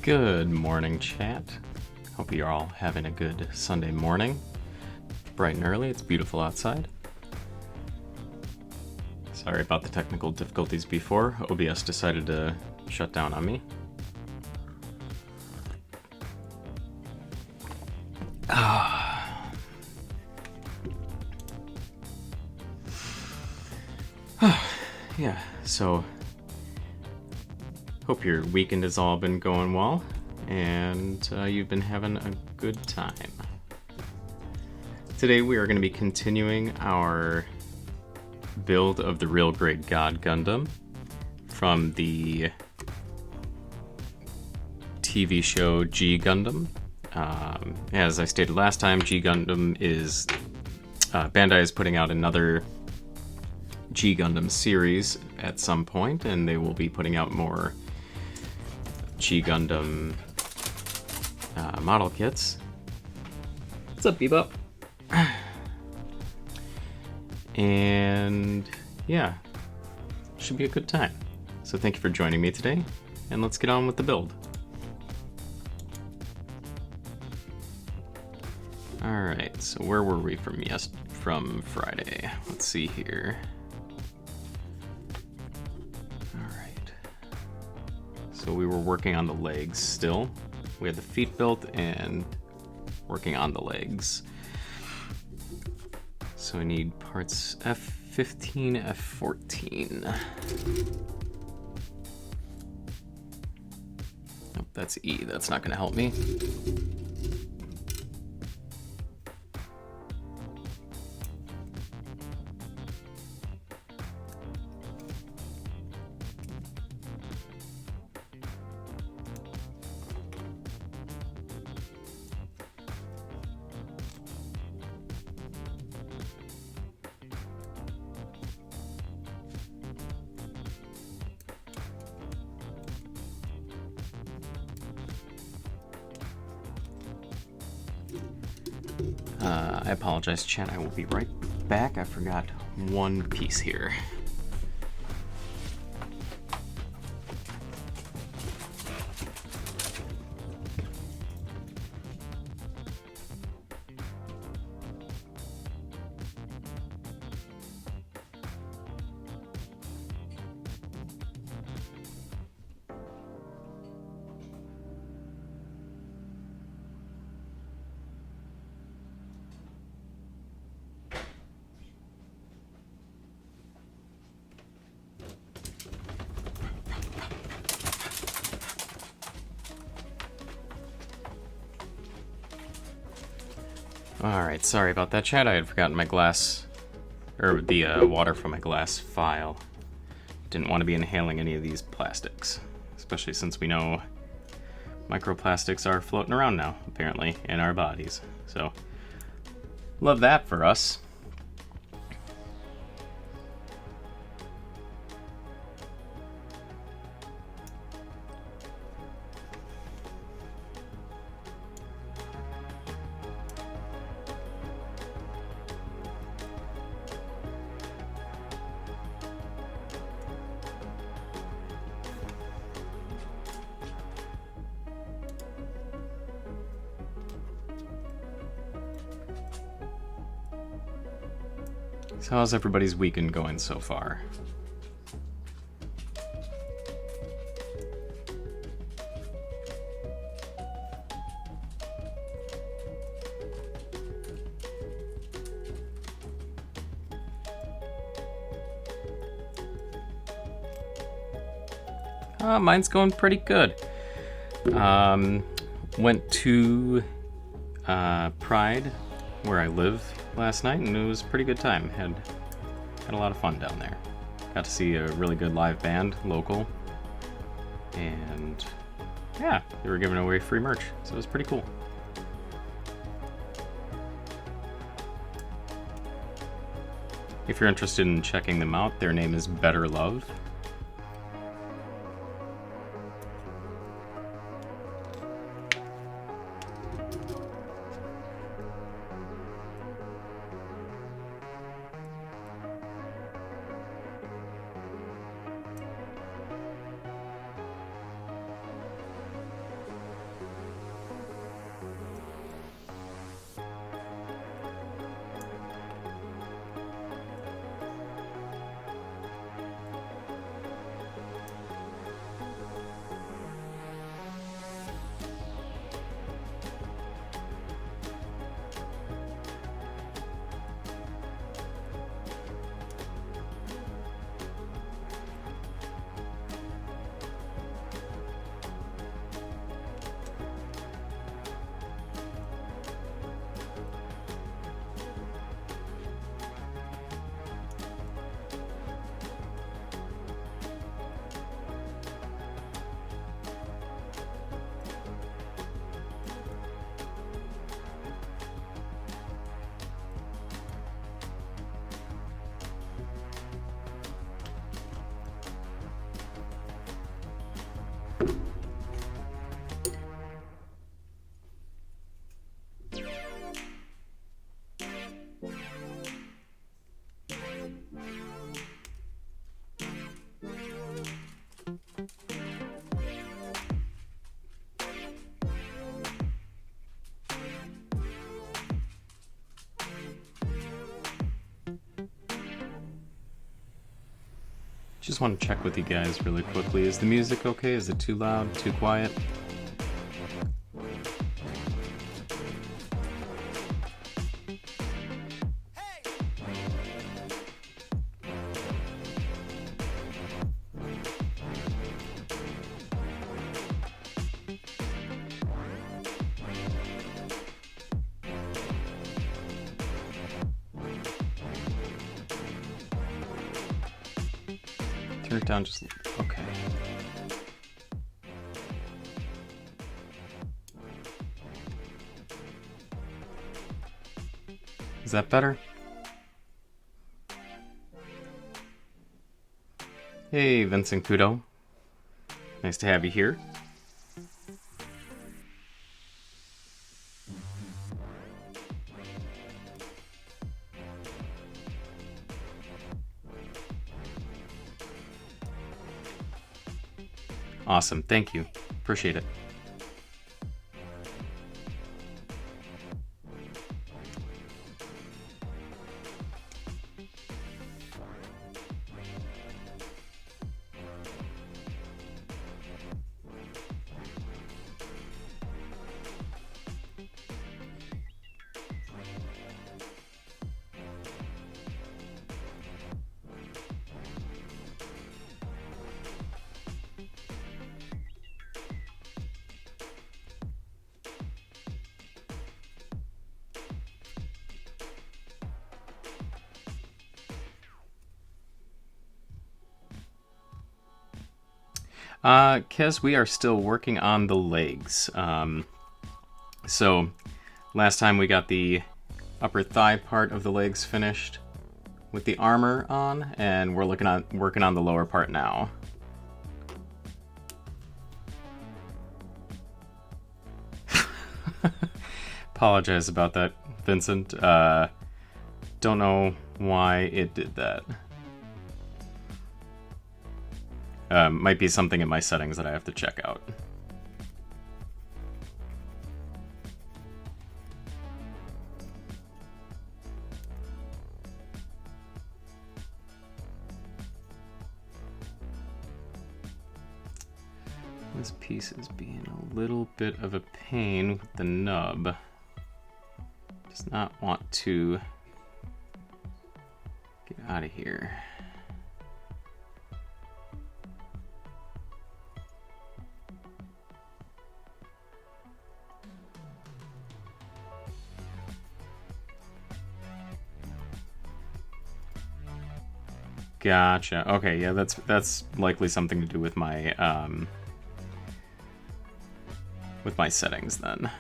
Good morning, chat. Hope you're all having a good Sunday morning. Bright and early, it's beautiful outside. Sorry about the technical difficulties before. OBS decided to shut down on me. Yeah, so hope your weekend has all been going well, and you've been having a good time. Today we are going to be continuing our build of the real great God Gundam from the TV show G Gundam. As I stated last time, G Gundam is Bandai is putting out another G Gundam series at some point, and they will be putting out more G Gundam model kits. What's up, Bebop? And yeah, should be a good time. So thank you for joining me today, and let's get on with the build. Alright, so where were we from Friday? Let's see here. Alright. So we were working on the legs still. We had the feet built and working on the legs. So I need parts F15, F14. Oh, that's E. That's not going to help me. I apologize, chat. I will be right back. I forgot one piece here. Alright, sorry about that, chat. I had forgotten my glass, or the water from my glass vial. Didn't want to be inhaling any of these plastics, especially since we know microplastics are floating around now, apparently, in our bodies. So, love that for us. So how's everybody's weekend going so far? Mine's going pretty good. Went to Pride, where I live, last night, and it was a pretty good time. Had a lot of fun down there. Got to see a really good live band, local, and yeah, they were giving away free merch, so it was pretty cool. If you're interested in checking them out, their name is Better Love. just want to check with you guys really quickly. Is the music okay? Is it too loud? Too quiet? Turn it down just... okay. Is that better? Hey, Vincent Kudo. Nice to have you here. Awesome, thank you. Appreciate it. Kez, we are still working on the legs. So, last time we got the upper thigh part of the legs finished with the armor on, and we're working on the lower part now. Apologize about that, Vincent. Don't know why it did that. Might be something in my settings that I have to check out. This piece is being a little bit of a pain with the nub. Does not want to get out of here. Gotcha. Okay, yeah, that's likely something to do with my settings then.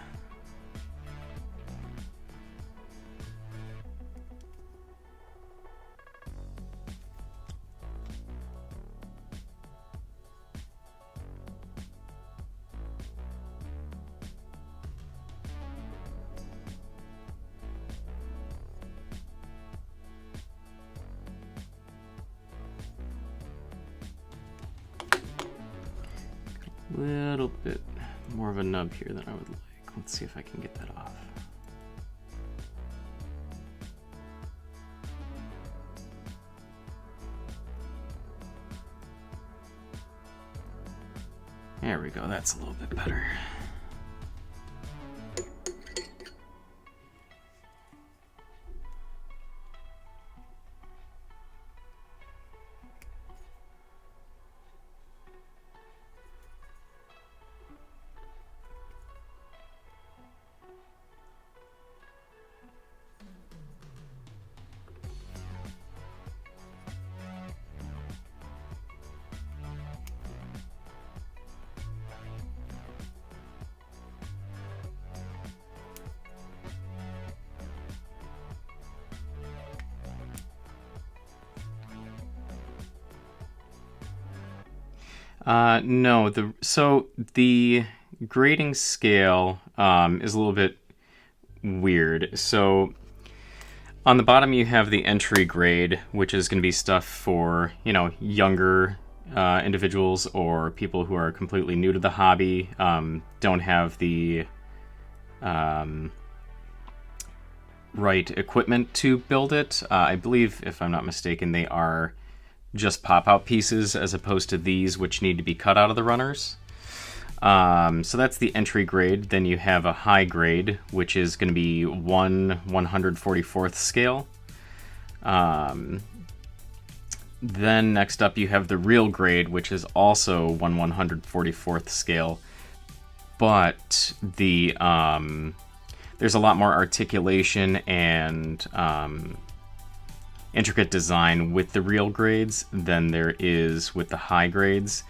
Little bit more of a nub here than I would like. Let's see if I can get that off. There we go, that's a little bit better. No, so the grading scale is a little bit weird. So on the bottom you have the entry grade, which is going to be stuff for, you know, younger individuals or people who are completely new to the hobby, don't have the right equipment to build it. I believe, if I'm not mistaken, they are just pop-out pieces as opposed to these, which need to be cut out of the runners. So that's the entry grade. Then you have a high grade, which is going to be 1/144th scale. Then next up you have the real grade, which is also 1/144th scale, but the there's a lot more articulation and intricate design with the real grades than there is with the high grades.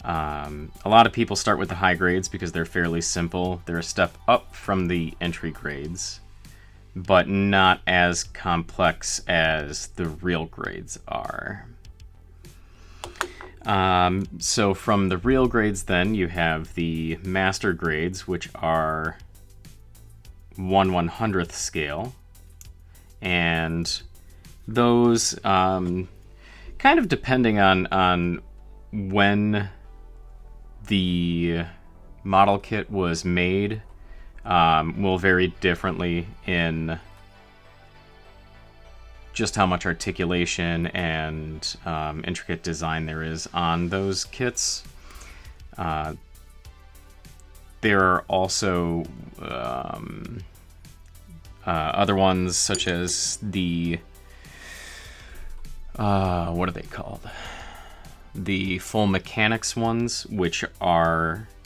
A lot of people start with the high grades because they're fairly simple. They're a step up from the entry grades, but not as complex as the real grades are. So from the real grades then, you have the master grades, which are 1/100th scale. And those, kind of depending on when the model kit was made, will vary differently in just how much articulation and intricate design there is on those kits. There are also other ones such as the what are they called? The full mechanics ones, which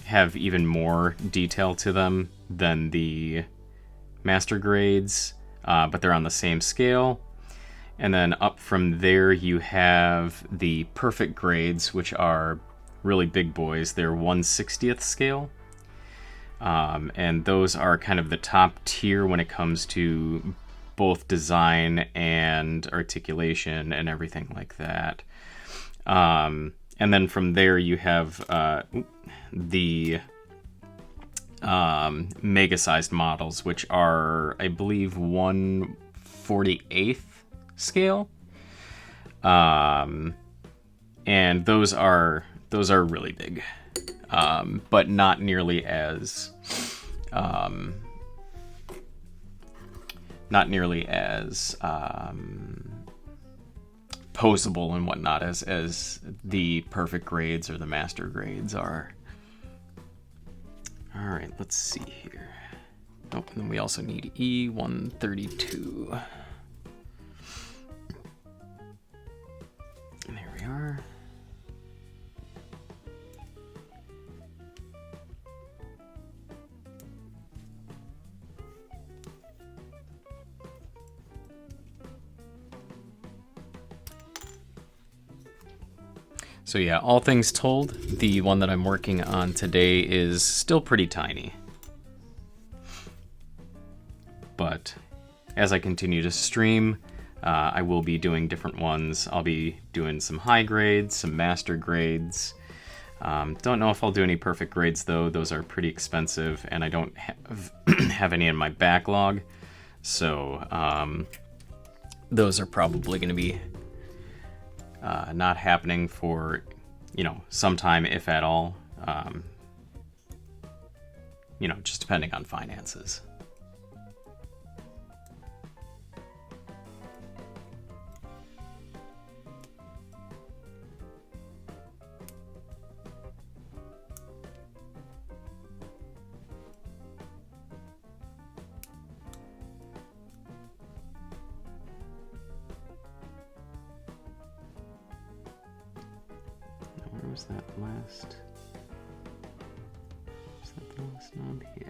have even more detail to them than the master grades, but they're on the same scale. And then up from there you have the perfect grades, which are really big boys. They're 1/60th scale. And those are kind of the top tier when it comes to both design and articulation and everything like that. And then from there you have the mega-sized models, which are, I believe, 1/48th scale. And those are really big, but not nearly as posable and whatnot as the perfect grades or the master grades are. All right, let's see here. Oh, and then we also need E132. And there we are. So yeah, all things told, the one that I'm working on today is still pretty tiny. But as I continue to stream, I will be doing different ones. I'll be doing some high grades, some master grades. Don't know if I'll do any perfect grades though. Those are pretty expensive and I don't have any in my backlog. So those are probably going to be not happening for, some time, if at all. Just depending on finances. Was that last? Was that the last knob? Yeah.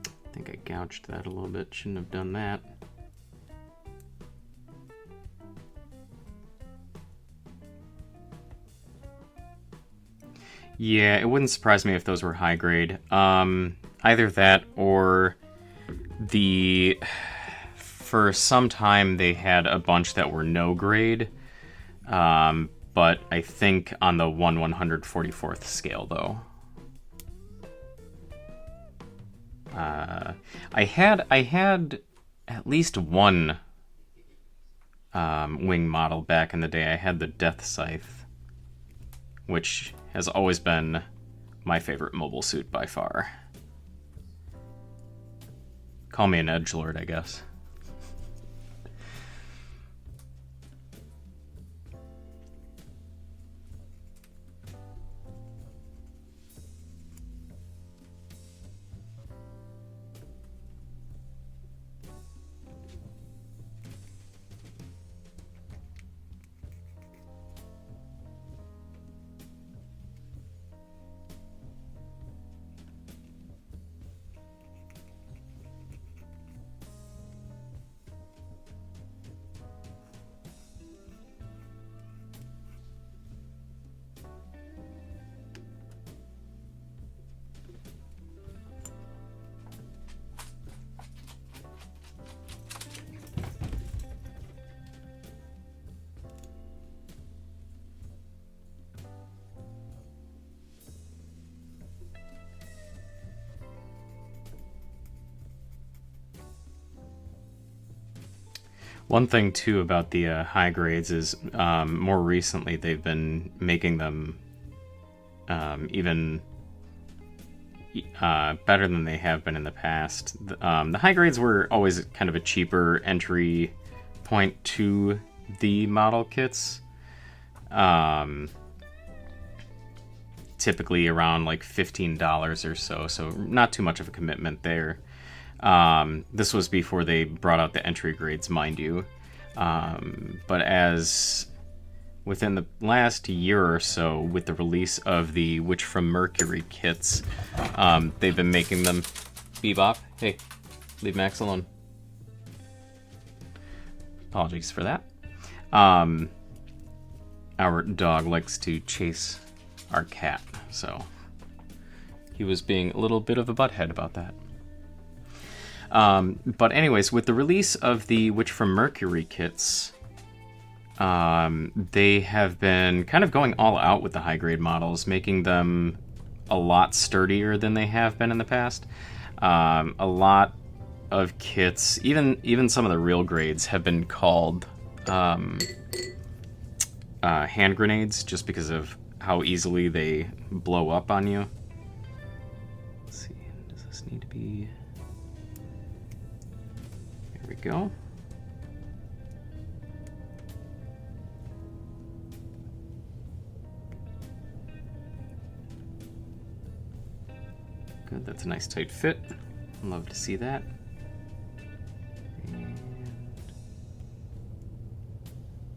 I think I gouged that a little bit. Shouldn't have done that. Yeah, it wouldn't surprise me if those were high grade. Either that or for some time they had a bunch that were no grade. But I think on the 1/144th scale though. I had at least one wing model back in the day. I had the Death Scythe, which has always been my favorite mobile suit by far. Call me an edgelord, I guess. One thing, too, about the high grades is more recently they've been making them even better than they have been in the past. The high grades were always kind of a cheaper entry point to the model kits. Typically around like $15 or so not too much of a commitment there. This was before they brought out the entry grades, mind you. But as within the last year or so, with the release of the Witch from Mercury kits, they've been making them... Bebop, hey, leave Max alone. Apologies for that. Our dog likes to chase our cat, so he was being a little bit of a butthead about that. But anyways, with the release of the Witch from Mercury kits, they have been kind of going all out with the high-grade models, making them a lot sturdier than they have been in the past. A lot of kits, even some of the real grades, have been called hand grenades, just because of how easily they blow up on you. Let's see, does this need to be... There we go. Good, that's a nice tight fit. Love to see that. And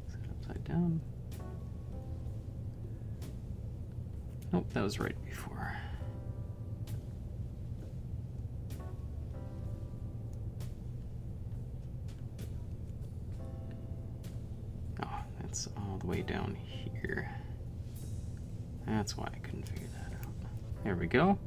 set it upside down. Nope, that was right before. Oh, that's all the way down here. That's why I couldn't figure that out. There we go.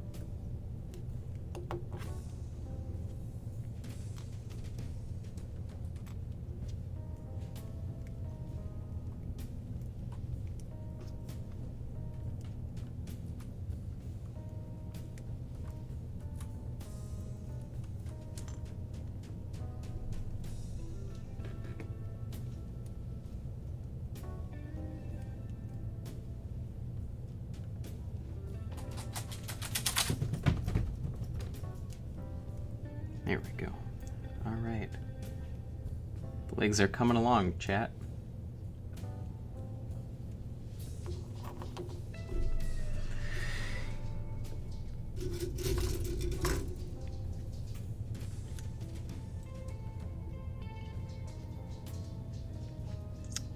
There we go. All right. The legs are coming along, chat.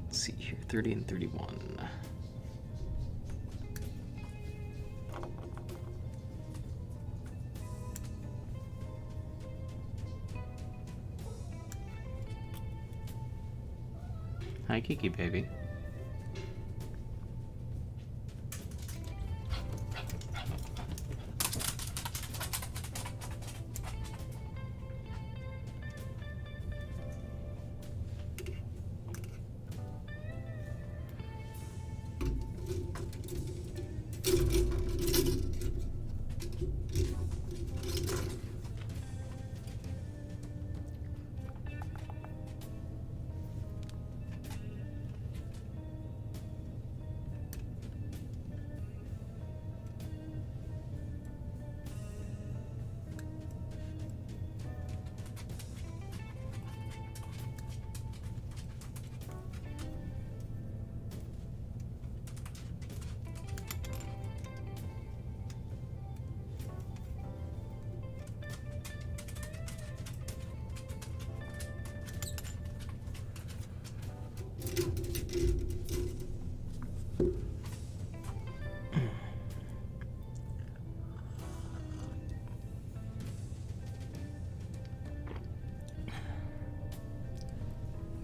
Let's see here, 30 and 31. Hi, Kiki, baby.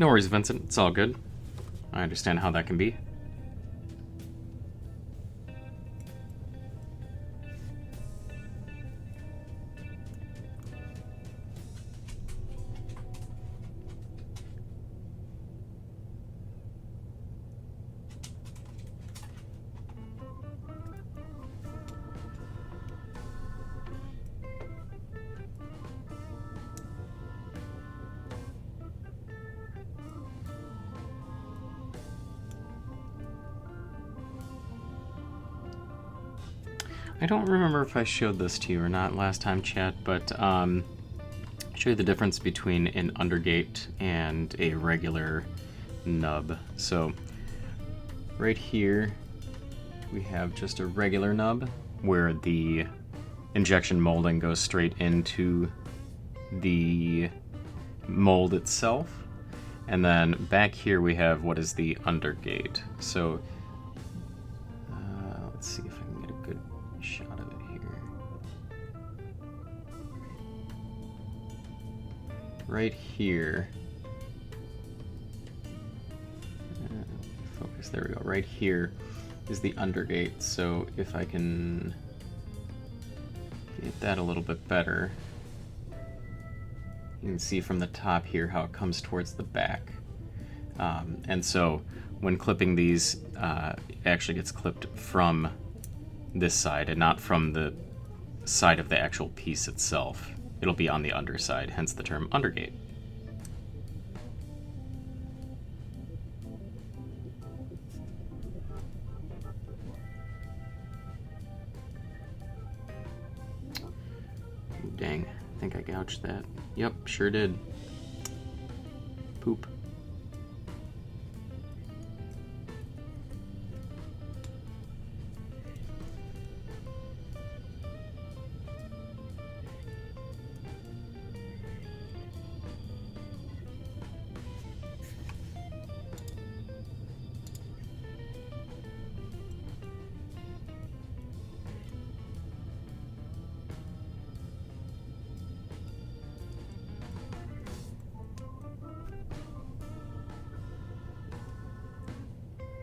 No worries, Vincent. It's all good. I understand how that can be. I don't remember if I showed this to you or not last time, chat, but show you the difference between an undergate and a regular nub. So right here we have just a regular nub where the injection molding goes straight into the mold itself, and then back here we have what is the undergate. So let's see if I can get a good shot of it here. Right here, focus, there we go. Right here is the undergate, so if I can get that a little bit better, you can see from the top here how it comes towards the back. And so when clipping these, it actually gets clipped from this side and not from the side of the actual piece itself. It'll be on the underside, hence the term undergate. Dang, I think I gouged that. Yep, sure did. Poop.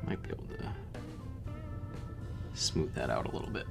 Might be able to smooth that out a little bit.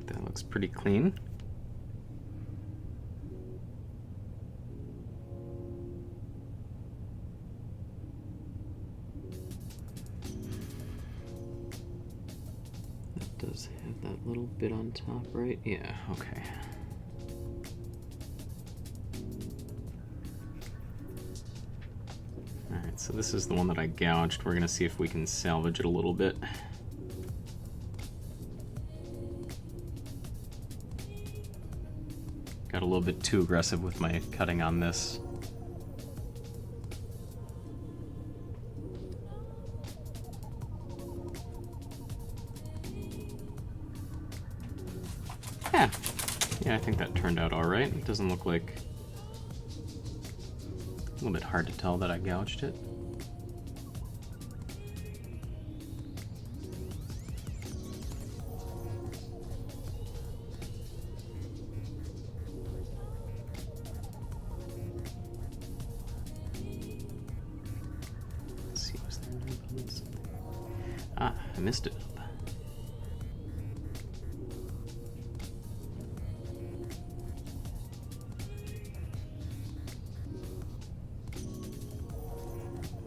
That looks pretty clean. That does have that little bit on top, right? Yeah, okay. Alright, so this is the one that I gouged. We're gonna see if we can salvage it a little bit. Got a little bit too aggressive with my cutting on this. Yeah, I think that turned out all right. It doesn't look like... a little bit hard to tell that I gouged it. Ah, I missed it.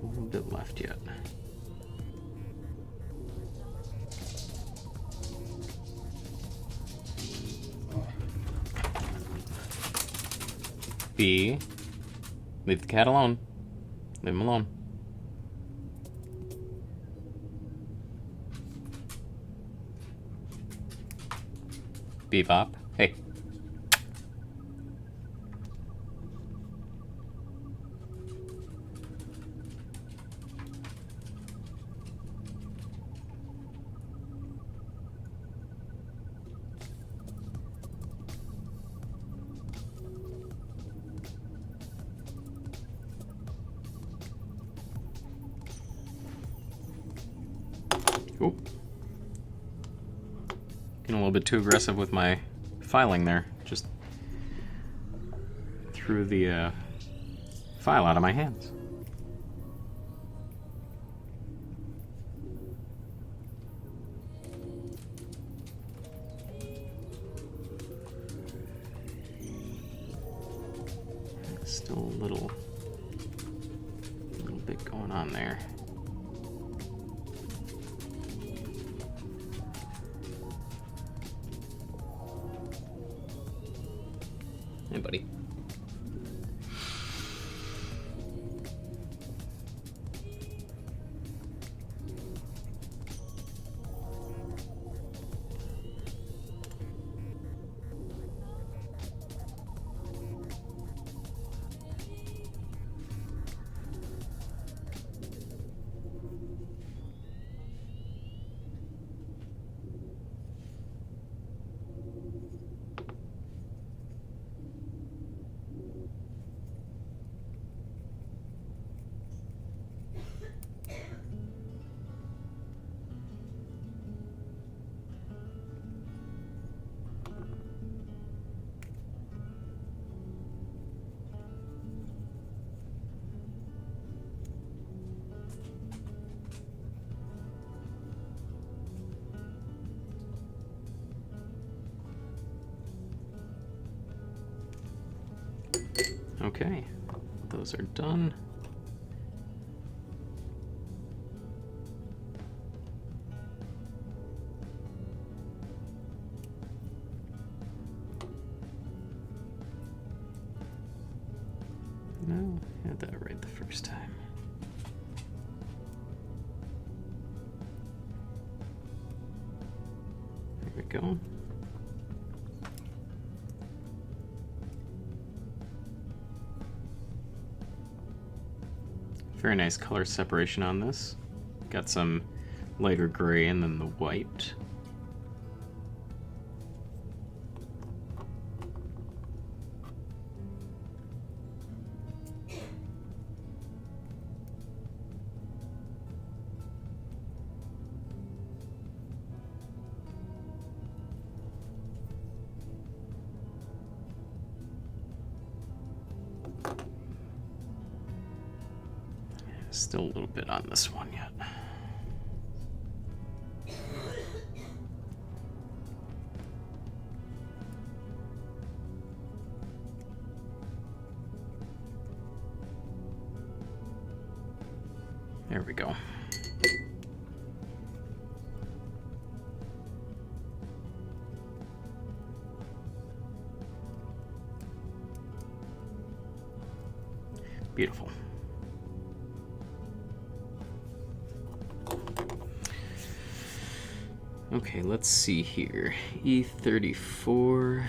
A little bit left yet. B. Leave the cat alone. Leave him alone. Bebop. Hey. Oop. Getting a little bit too aggressive with my filing there. Just threw the file out of my hands. Still a little bit going on there. Hey, buddy. Okay, those are done. No, I had that right the first time. There we go. Very nice color separation on this. Got some lighter gray and then the white. Still a little bit on this one yet. There we go. Beautiful. Okay, let's see here. E34.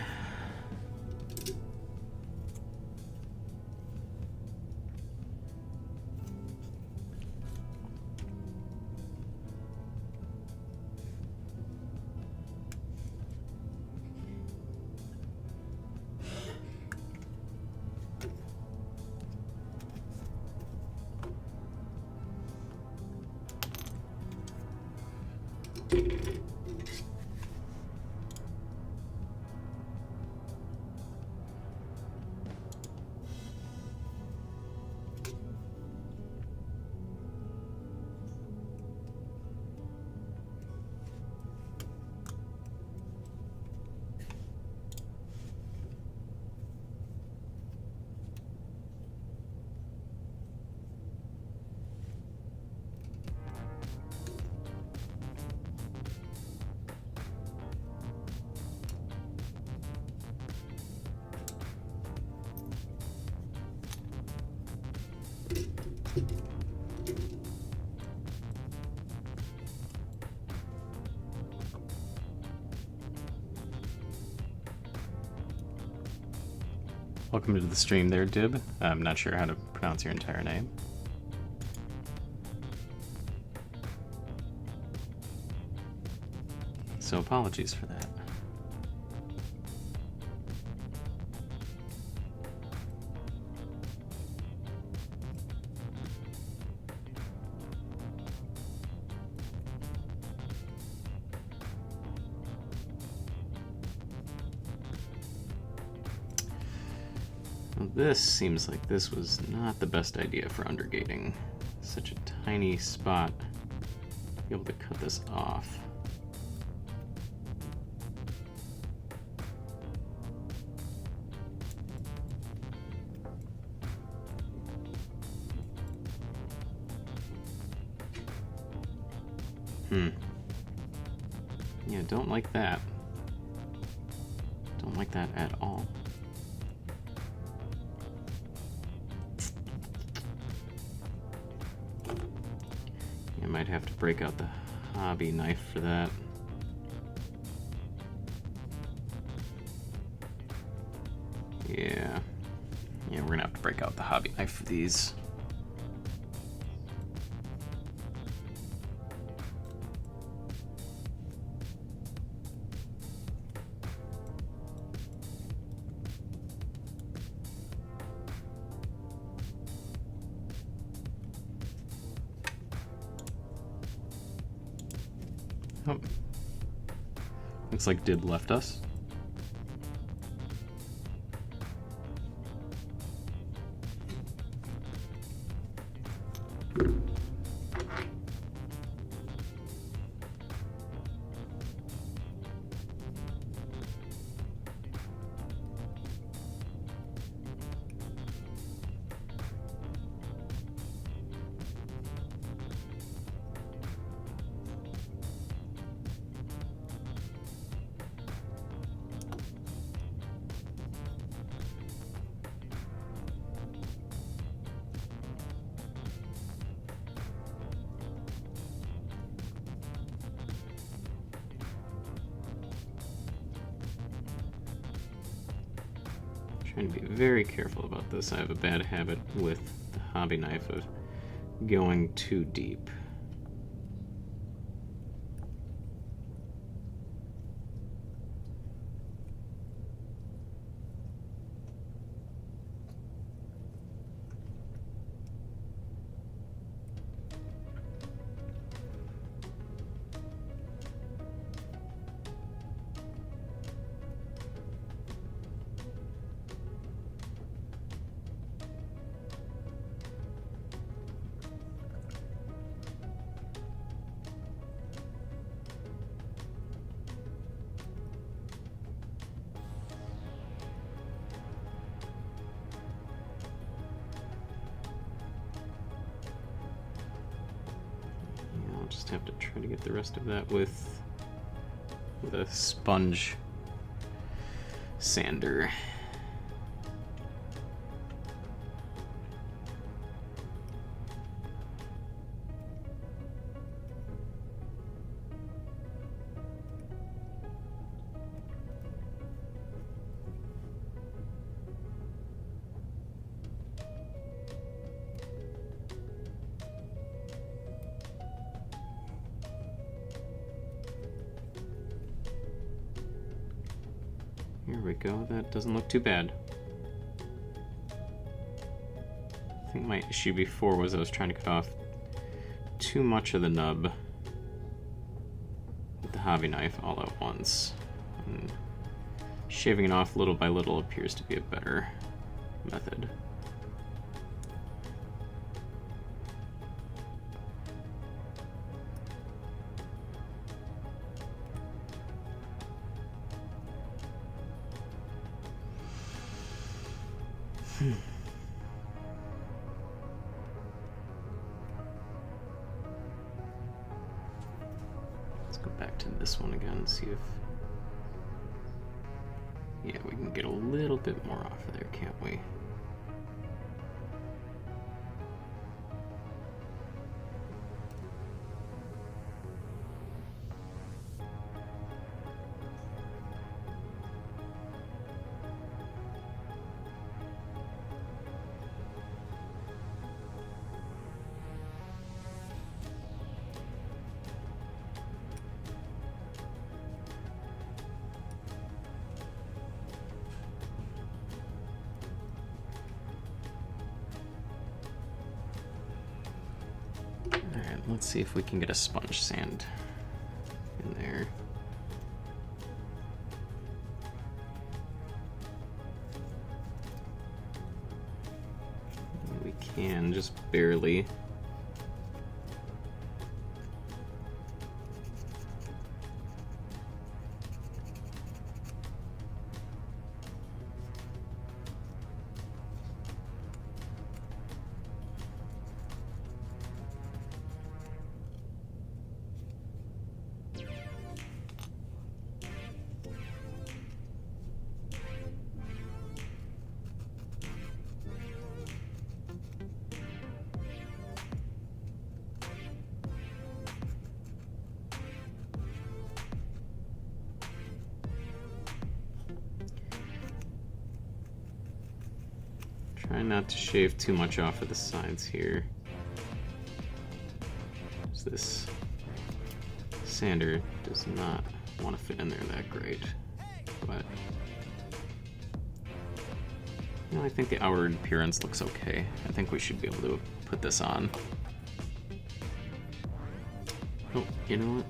Welcome to the stream there, Dib. I'm not sure how to pronounce your entire name. So apologies for that. Well, this seems like this was not the best idea for undergating. Such a tiny spot. Be able to cut this off. Yeah, don't like that. Don't like that at all. I might have to break out the hobby knife for that. Yeah. Yeah, we're gonna have to break out the hobby knife for these. Oh. Looks like Dib left us. Trying to be very careful about this. I have a bad habit with the hobby knife of going too deep. I'll just have to try to get the rest of that with a sponge sander. Here we go, that doesn't look too bad. I think my issue before was I was trying to cut off too much of the nub with the hobby knife all at once. And shaving it off little by little appears to be a better method. Let's go back to this one again and see if... Yeah, we can get a little bit more off of there, can't we? Let's see if we can get a sponge sand in there. We can, just barely. Try not to shave too much off of the sides here. This sander does not want to fit in there that great, but you know, I think the outer appearance looks okay. I think we should be able to put this on. Oh, you know what?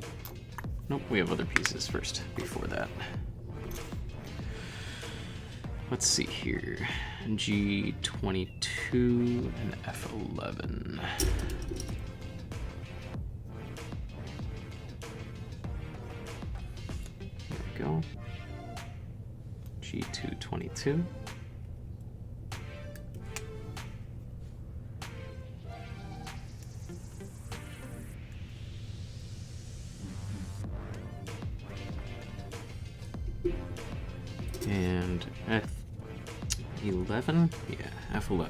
Nope, we have other pieces first before that. Let's see here. G22 and F11. There we go. G222. And F11? Yeah, F11.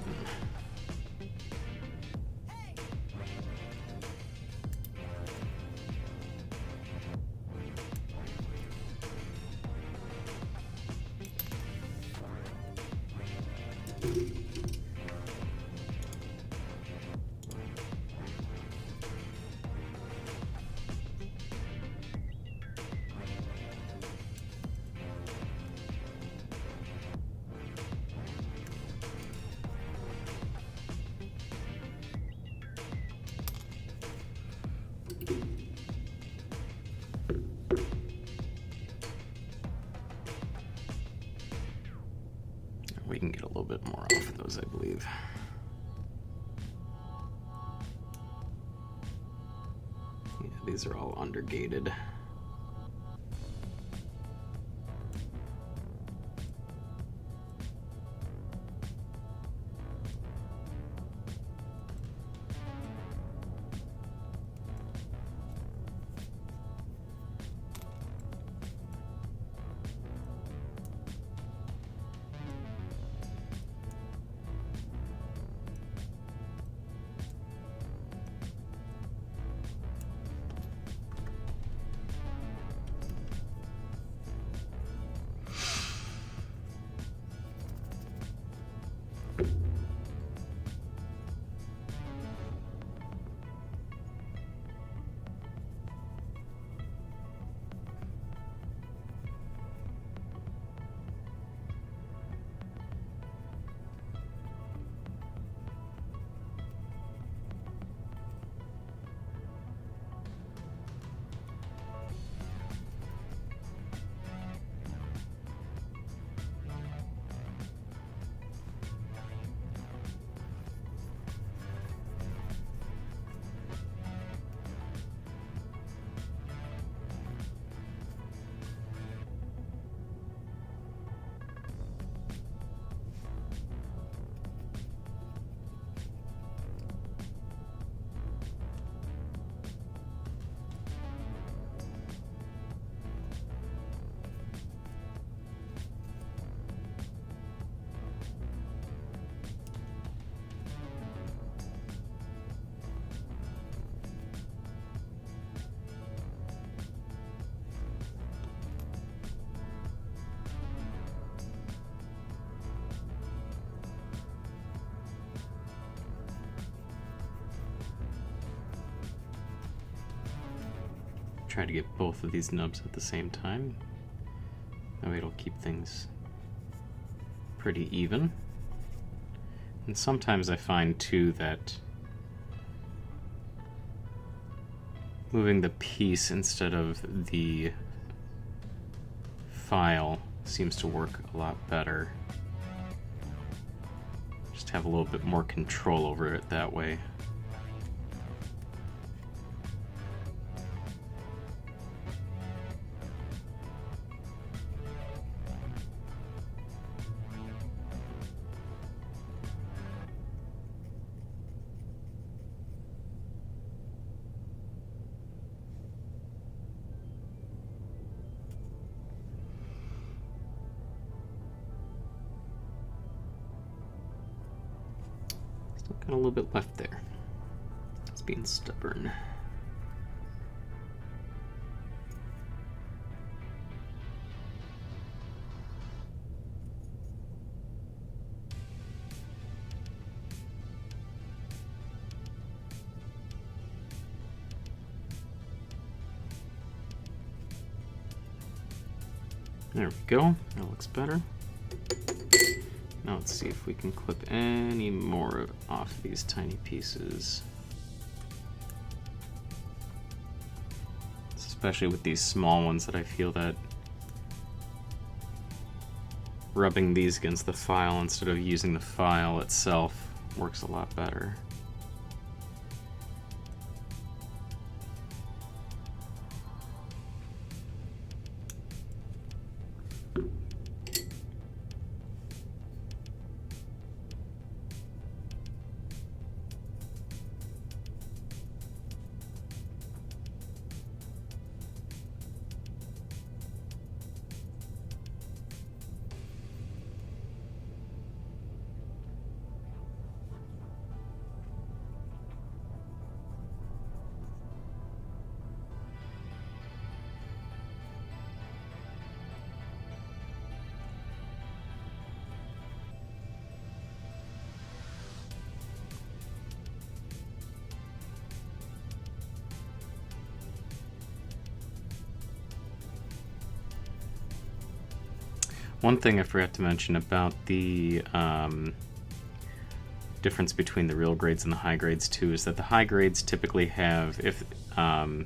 We can get a little bit more off of those, I believe. Yeah, these are all undergated. Try to get both of these nubs at the same time. That way it'll keep things pretty even. And sometimes I find too that moving the piece instead of the file seems to work a lot better. Just have a little bit more control over it that way. Got a little bit left there. It's being stubborn. There we go. That looks better. Now let's see if we can clip any more off these tiny pieces. Especially with these small ones that I feel that rubbing these against the file instead of using the file itself works a lot better. One thing I forgot to mention about the difference between the real grades and the high grades too is that the high grades typically have, if they're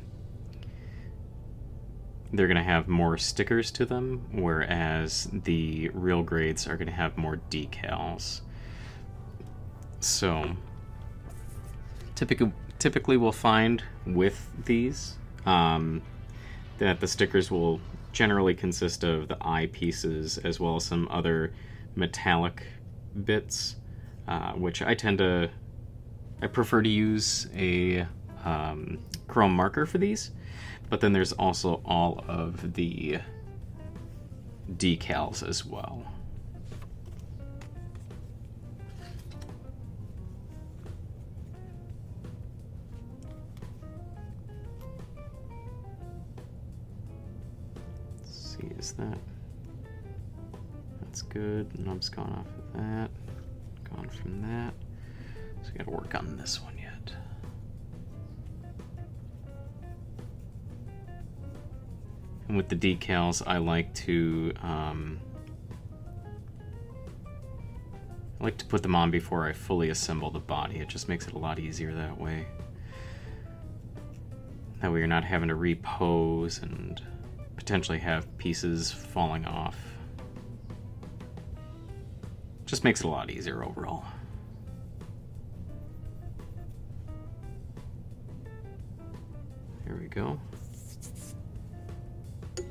going to have more stickers to them, whereas the real grades are going to have more decals. So typically we'll find with these that the stickers will generally consist of the eye pieces as well as some other metallic bits, which I prefer to use a chrome marker for these, but then there's also all of the decals as well. Is that's good. Nub's gone off of that, gone from that, so we gotta work on this one yet. And with the decals, I like to put them on before I fully assemble the body. It just makes it a lot easier that way. That way you're not having to repose and potentially have pieces falling off. Just makes it a lot easier overall. Here we go.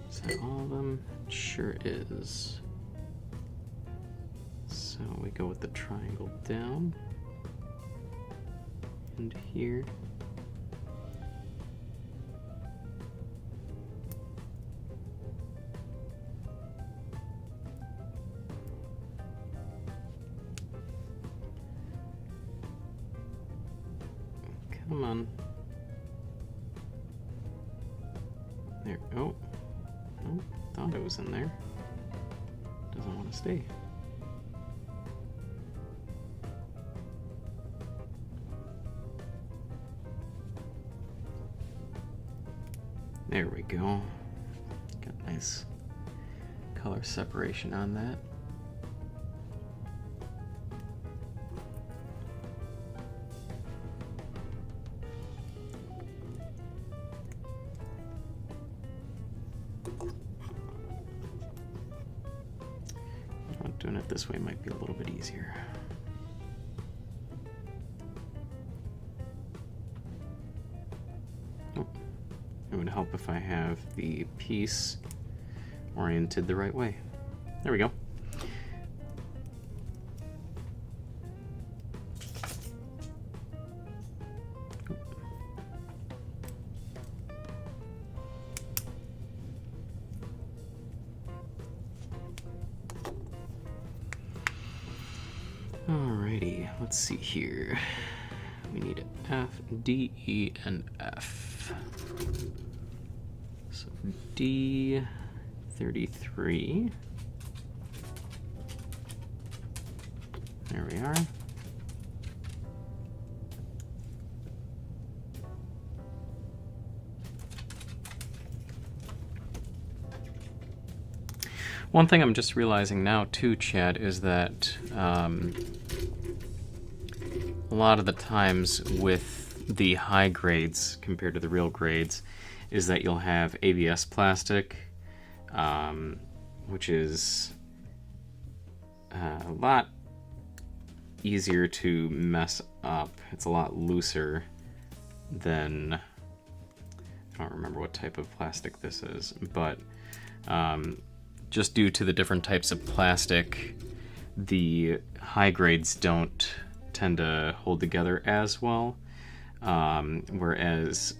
Is that all of them? It sure is. So we go with the triangle down and here. Come on. There. Oh. Oh, thought it was in there. Doesn't want to stay. There we go. Got nice color separation on that. Doing it this way might be a little bit easier. Oh, it would help if I have the piece oriented the right way. There we go. Alrighty, let's see here. We need F, D, E, and F. So D, 33. There we are. One thing I'm just realizing now too, Chad, is that a lot of the times with the high grades compared to the real grades is that you'll have ABS plastic, which is a lot easier to mess up. It's a lot looser than, I don't remember what type of plastic this is, but just due to the different types of plastic, the high grades don't tend to hold together as well, whereas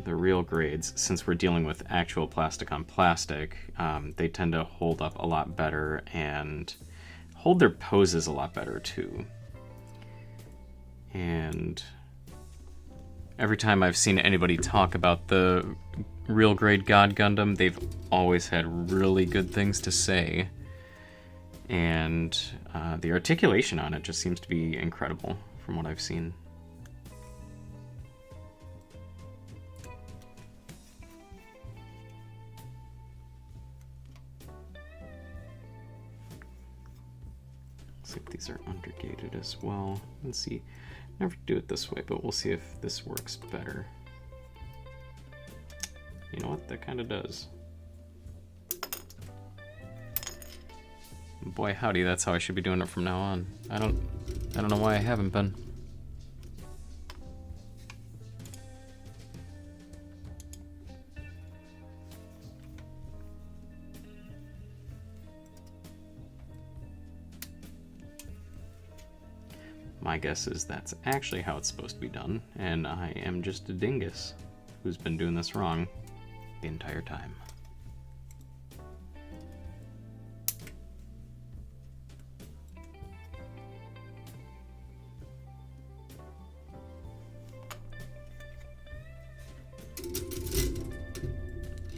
the real grades, since we're dealing with actual plastic on plastic, they tend to hold up a lot better and hold their poses a lot better too. And every time I've seen anybody talk about the real grade God Gundam, they've always had really good things to say. And the articulation on it just seems to be incredible from what I've seen. Looks like these are undergated as well. Let's see. Never do it this way, but we'll see if this works better. You know what? That kind of does. Boy howdy, that's how I should be doing it from now on. I don't know why I haven't been. My guess is that's actually how it's supposed to be done, and I am just a dingus who's been doing this wrong the entire time.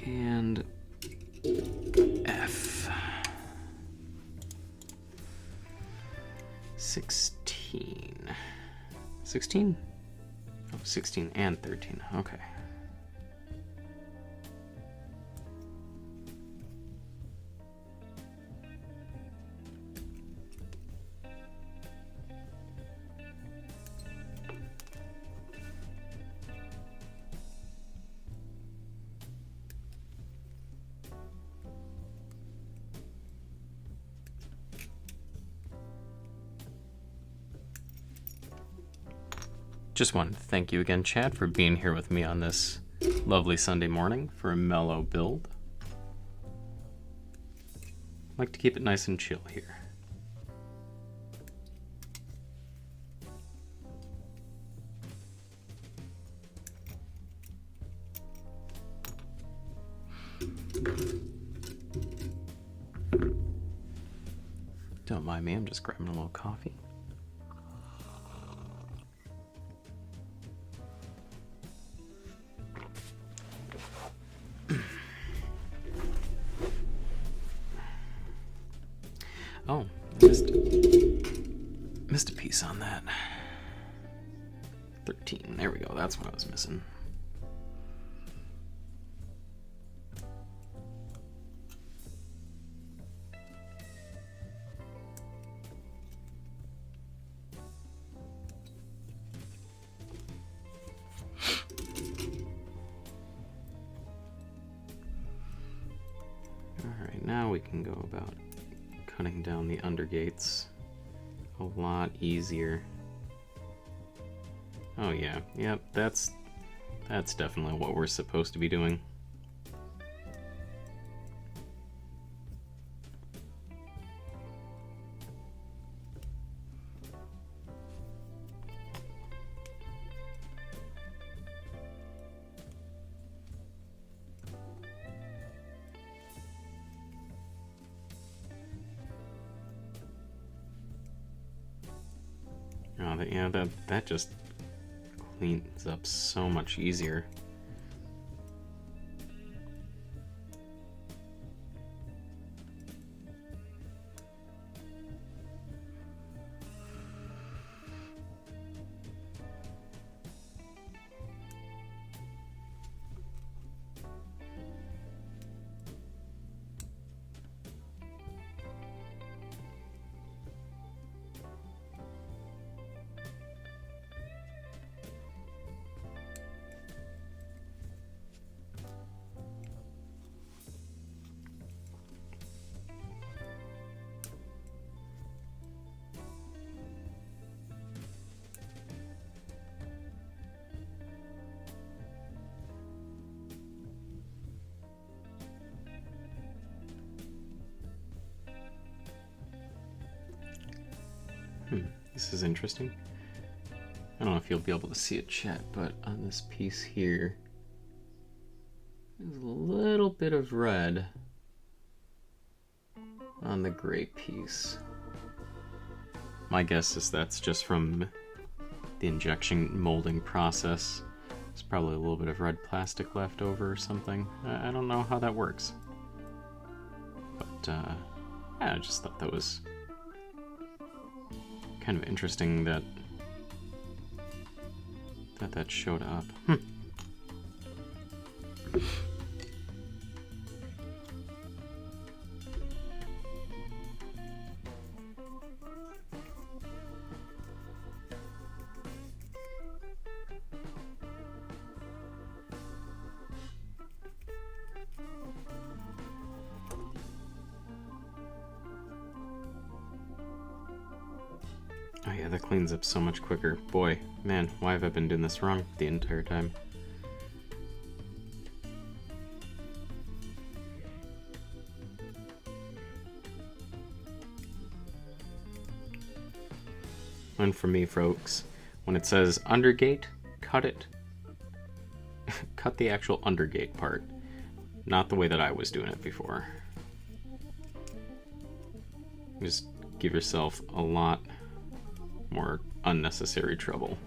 And F. 16. 16? Oh, 16 and 13. Okay. Just wanted to thank you again, Chad, for being here with me on this lovely Sunday morning for a mellow build. I like to keep it nice and chill here. Don't mind me, I'm just grabbing a little coffee. Oh, missed a piece on that. 13, there we go, that's what I was missing. Alright, now we can go about cutting down the undergates a lot easier. Oh yeah, yep, that's definitely what we're supposed to be doing. Oh, yeah, that just cleans up so much easier. This is interesting. I don't know if you'll be able to see it, chat, but on this piece here, there's a little bit of red on the gray piece. My guess is that's just from the injection molding process. There's probably a little bit of red plastic left over or something. I don't know how that works. But, yeah, I just thought that was kind of interesting that that showed up. Oh yeah, that cleans up so much quicker. Boy, man, why have I been doing this wrong the entire time? And for me, folks, when it says undergate, cut it. Cut the actual undergate part, not the way that I was doing it before. Just give yourself a lot more unnecessary trouble.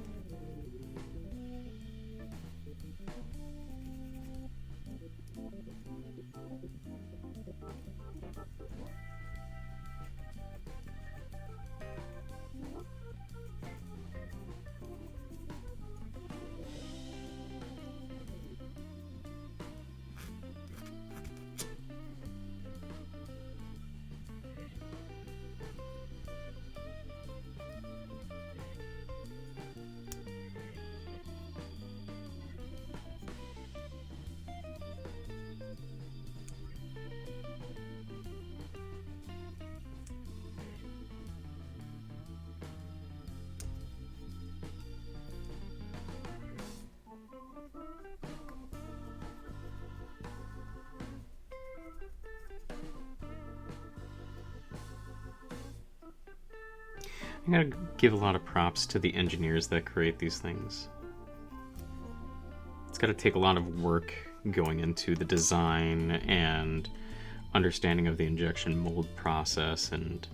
I gotta give a lot of props to the engineers that create these things. It's gotta take a lot of work going into the design and understanding of the injection mold process, and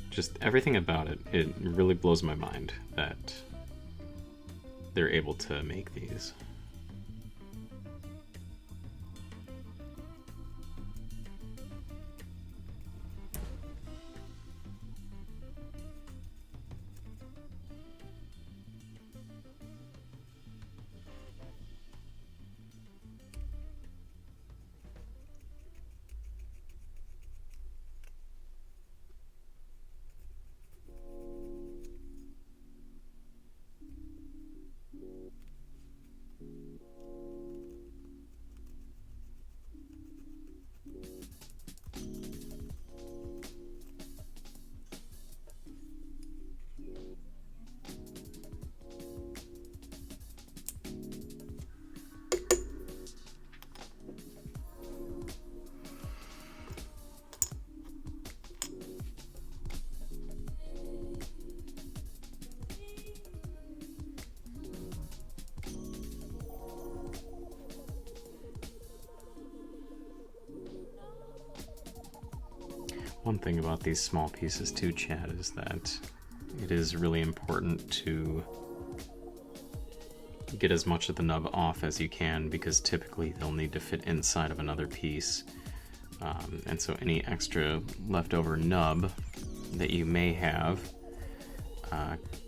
just everything about it. It really blows my mind that they're able to make these. One thing about these small pieces too, Chad, is that it is really important to get as much of the nub off as you can, because typically they'll need to fit inside of another piece. And so any extra leftover nub that you may have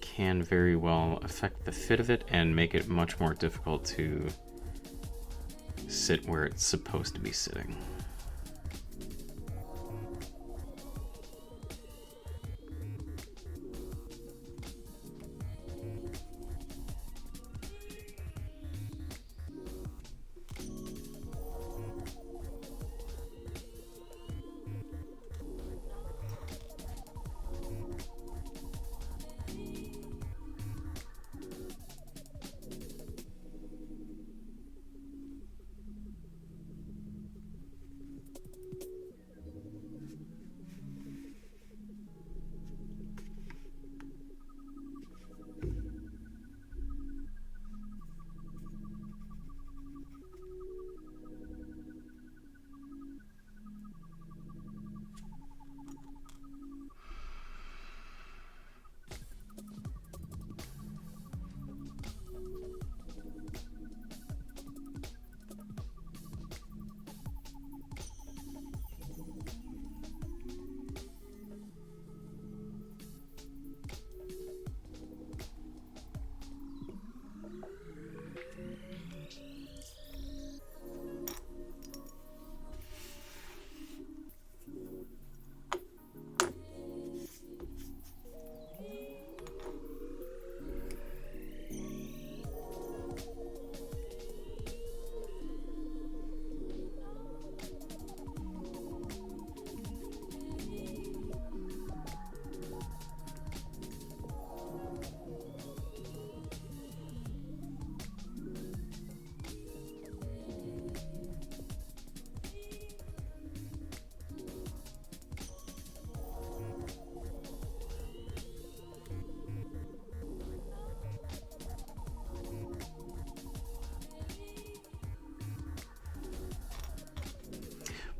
can very well affect the fit of it and make it much more difficult to sit where it's supposed to be sitting.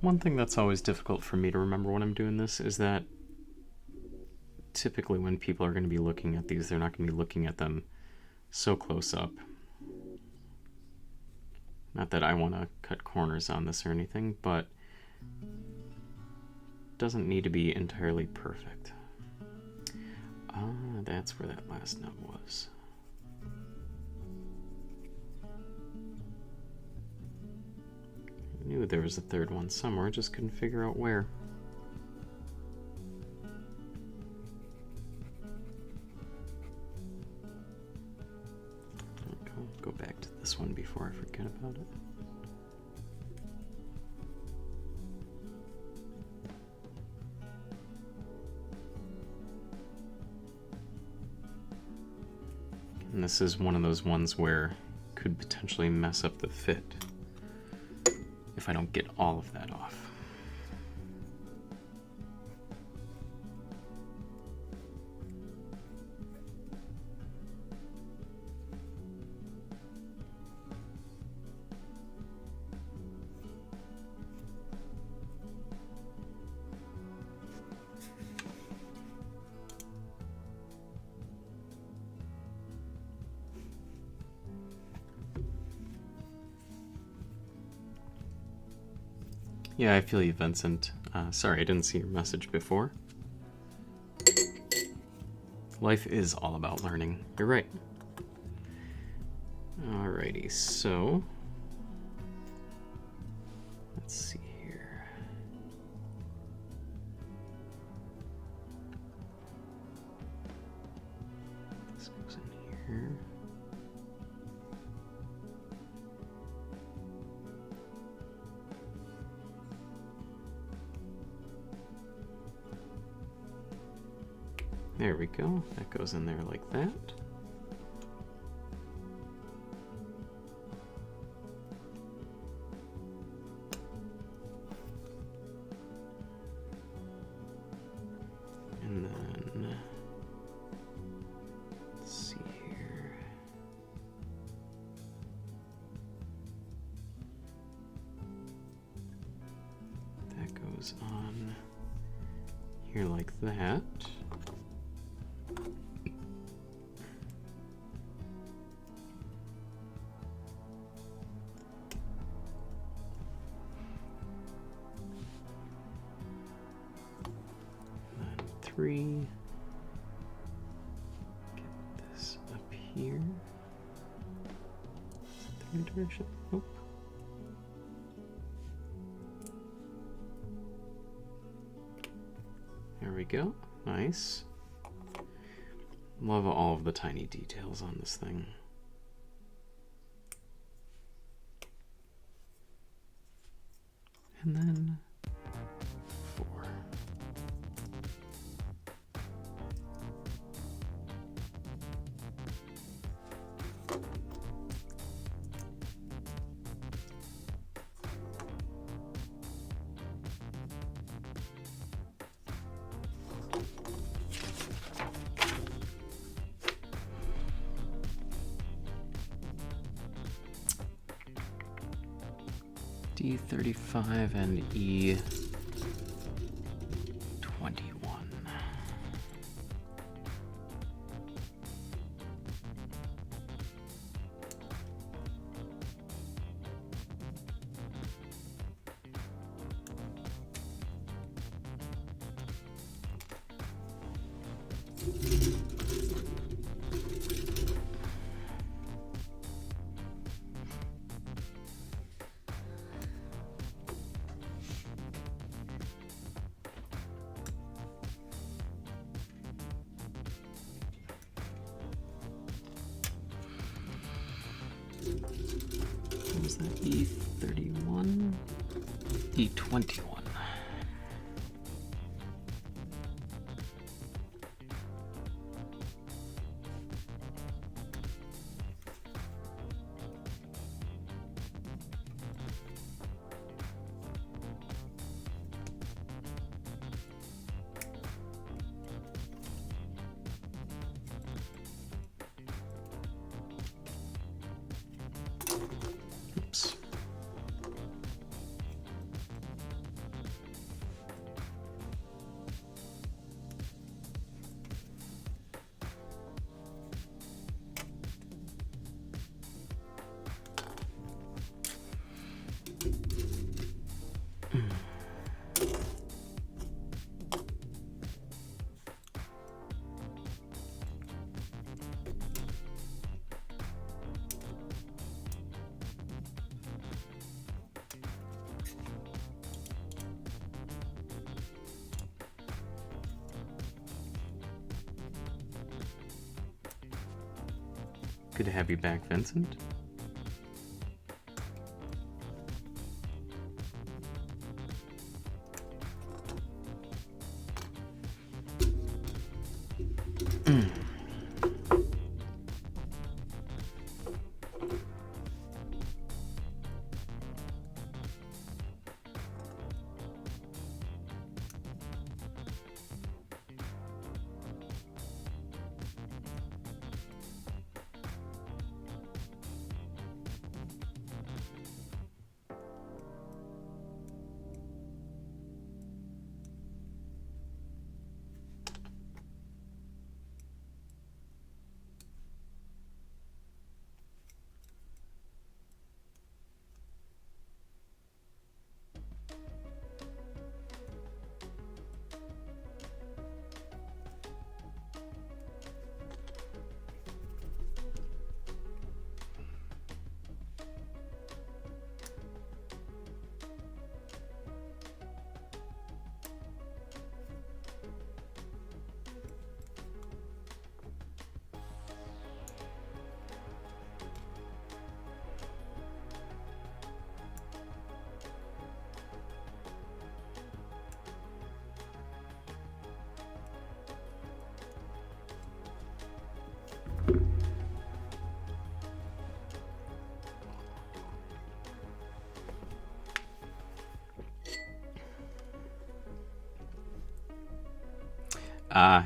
One thing that's always difficult for me to remember when I'm doing this is that typically when people are going to be looking at these, they're not going to be looking at them so close up. Not that I want to cut corners on this or anything, but it doesn't need to be entirely perfect. Ah, that's where that last nub was. I knew there was a third one somewhere, just couldn't figure out where. I'll go back to this one before I forget about it. And this is one of those ones where it could potentially mess up the fit if I don't get all of that off. Yeah, I feel you, Vincent. Sorry, I didn't see your message before. Life is all about learning. You're right. Alrighty, so let's see here. This goes in here. There we go. That goes in there like that. And then, let's see here. That goes on here like that. And 3. Get this up here. Third direction. Nope. There we go. Nice. Love all of the tiny details on this thing. And then 4. D35 and E21. What was that? E31? E21. Oops. Good to have you back, Vincent.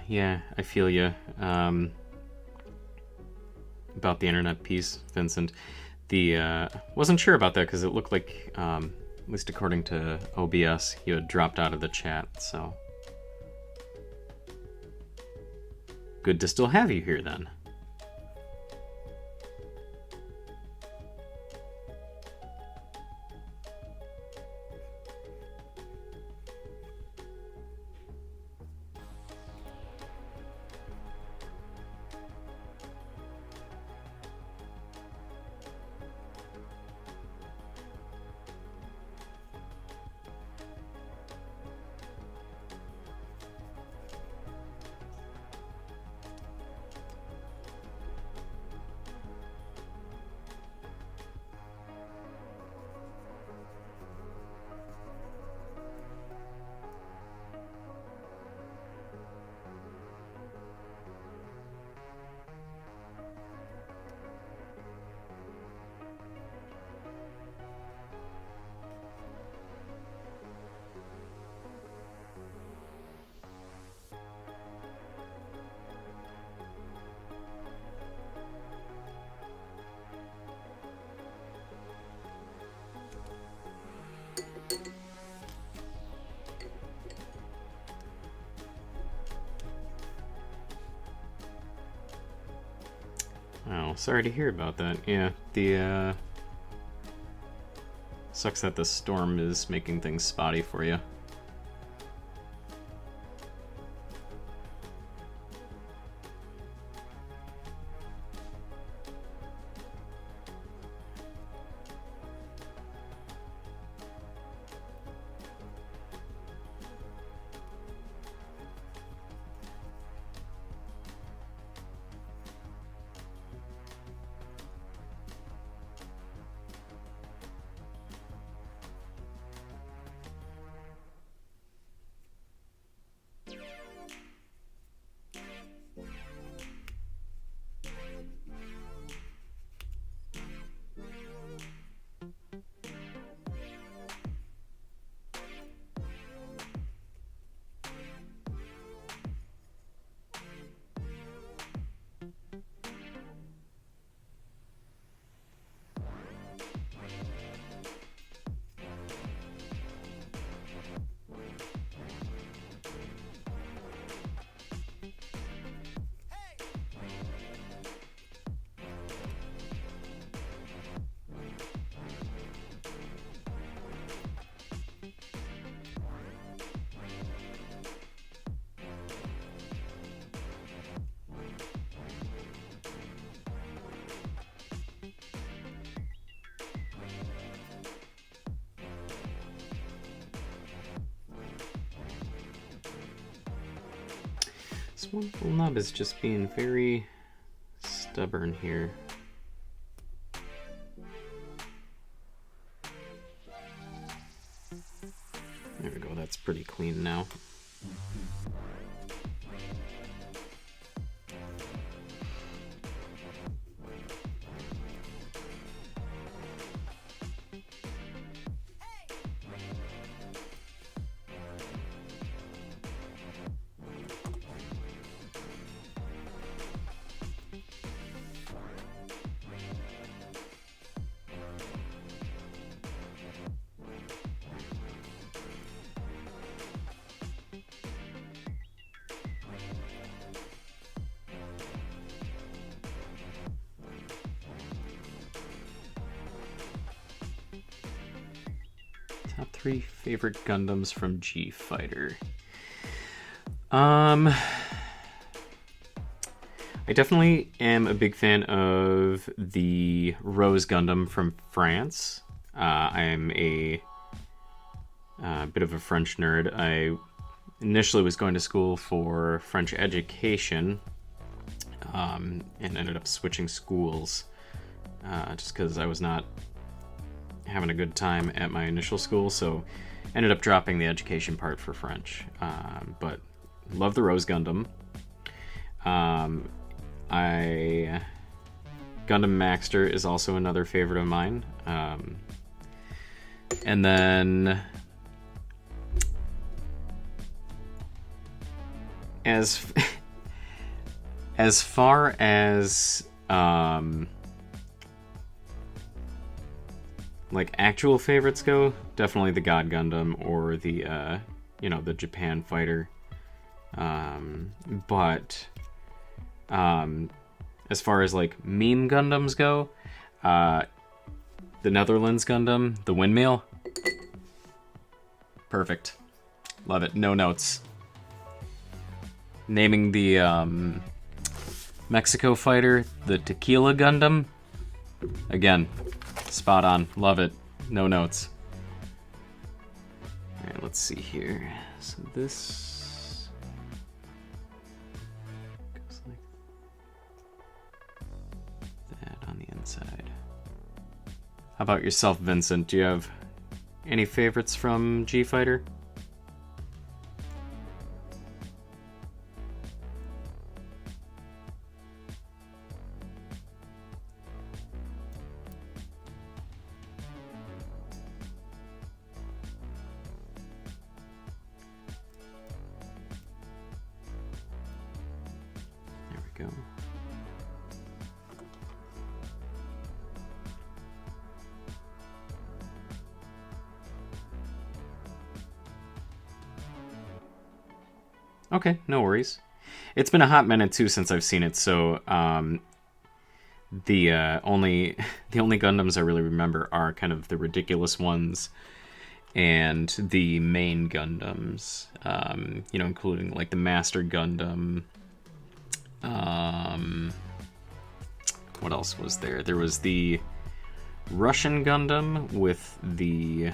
Yeah, I feel you. About the internet piece, Vincent. Wasn't sure about that because it looked like, at least according to OBS, you had dropped out of the chat, so good to still have you here then. Oh, sorry to hear about that. Yeah, the sucks that the storm is making things spotty for you. This one little nub is just being very stubborn here. There we go, that's pretty clean now. Top 3 favorite Gundams from G Fighter. I definitely am a big fan of the Rose Gundam from France. I am a bit of a French nerd. I initially was going to school for French education, and ended up switching schools just because I was not having a good time at my initial school, so ended up dropping the education part for French. But love the Rose Gundam. Gundam Maxter is also another favorite of mine. And then as far as like actual favorites go, definitely the God Gundam or the the Japan fighter. But As far as like meme Gundams go, the Netherlands Gundam, the windmill, perfect. Love it. No notes. Naming the Mexico fighter the Tequila Gundam, again, spot on. Love it. No notes. All right, let's see here. So this goes like that on the inside. How about yourself, Vincent? Do you have any favorites from G-Fighter? There we go. Okay, no worries. It's been a hot minute too since I've seen it, so the only Gundams I really remember are kind of the ridiculous ones and the main Gundams. You know, including like the Master Gundam. What else was there? There was the Russian Gundam with the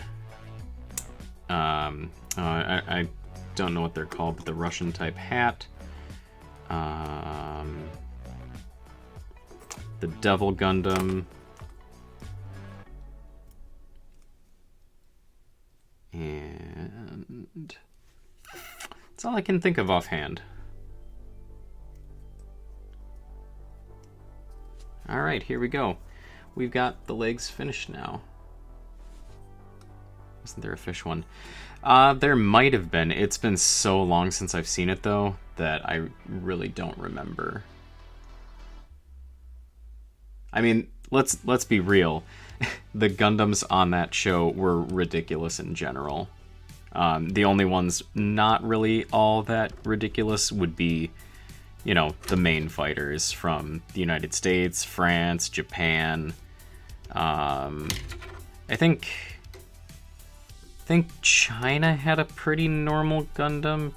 I don't know what they're called, but the Russian type hat. The Devil Gundam. And that's all I can think of offhand. Alright, here we go. We've got the legs finished now. Wasn't there a fish one? There might have been. It's been so long since I've seen it, though, that I really don't remember. I mean, let's be real. The Gundams on that show were ridiculous in general. The only ones not really all that ridiculous would be, you know, the main fighters from the United States, France, Japan. I think China had a pretty normal Gundam.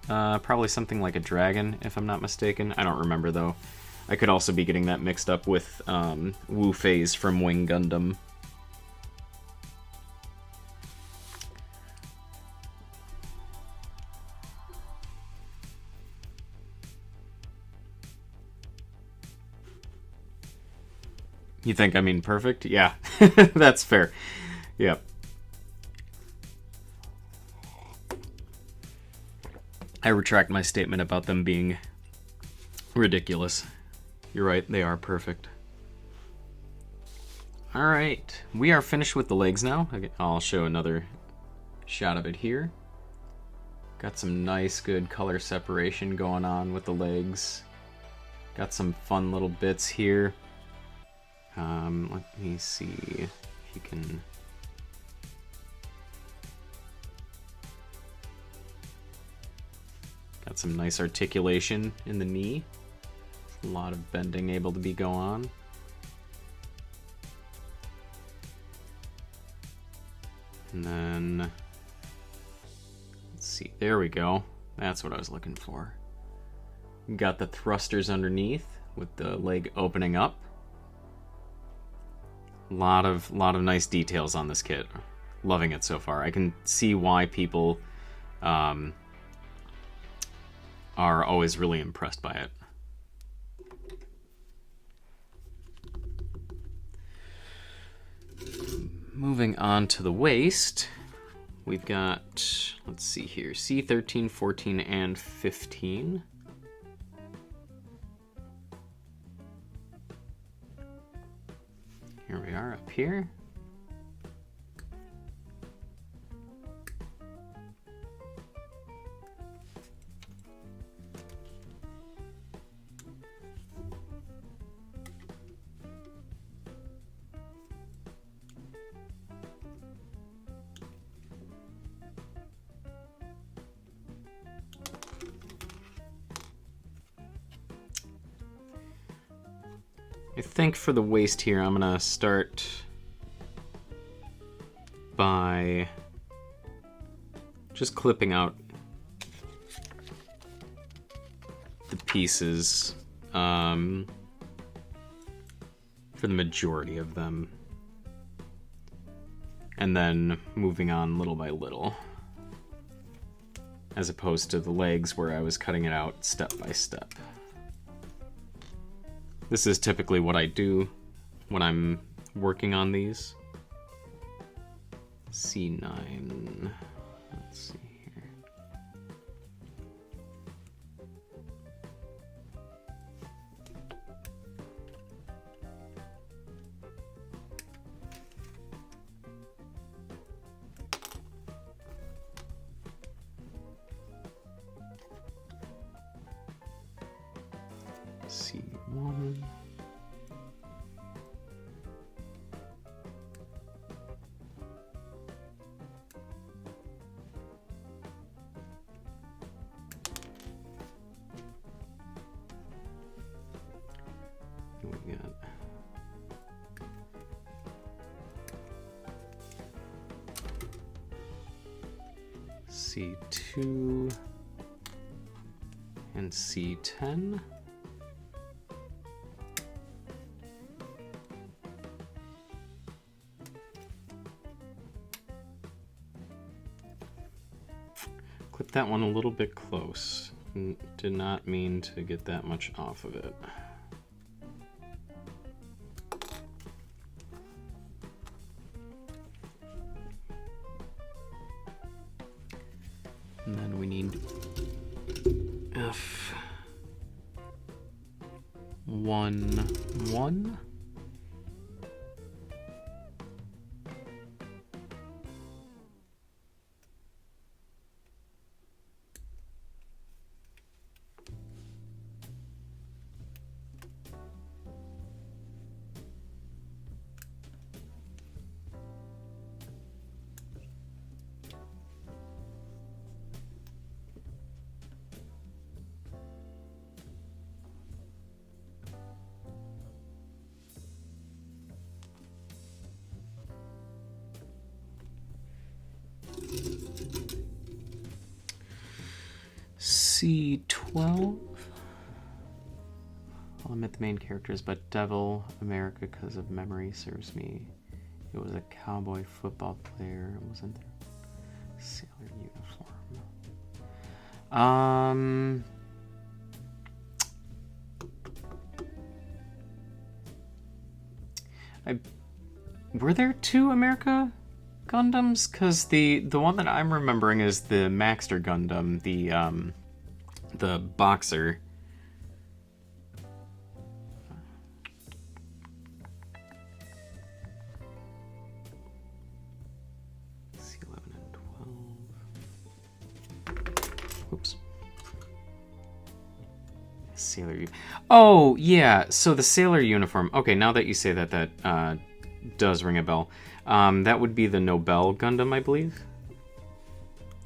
Probably something like a dragon, if I'm not mistaken. I don't remember, though. I could also be getting that mixed up with Wu Fei's from Wing Gundam. You think I mean perfect? Yeah, that's fair. Yep. I retract my statement about them being ridiculous. You're right, they are perfect. Alright, we are finished with the legs now. I'll show another shot of it here. Got some nice, good color separation going on with the legs. Got some fun little bits here. Let me see if you can... Got some nice articulation in the knee. A lot of bending able to be go on. And then, let's see, there we go. That's what I was looking for. Got the thrusters underneath with the leg opening up. A lot of nice details on this kit. Loving it so far. I can see why people are always really impressed by it. Moving on to the waist, we've got, let's see here, C13, 14, and 15. Here we are up here. I think for the waist here, I'm gonna start by just clipping out the pieces for the majority of them, and then moving on little by little, as opposed to the legs where I was cutting it out step by step. This is typically what I do when I'm working on these. C9. Let's see here. C1. We got C2 and C10. Clip that one a little bit close. Did not mean to get that much off of it. And then we need F1. C12. I'll omit the main characters, but Devil America, because of memory serves me. It was a cowboy football player. It wasn't there. Sailor uniform. Were there two America Gundams? Because the one that I'm remembering is the Maxter Gundam, the boxer. C11 and 12. Oops. Sailor. Oh yeah. So the sailor uniform. Okay, now that you say that, that does ring a bell. That would be the Nobel Gundam, I believe.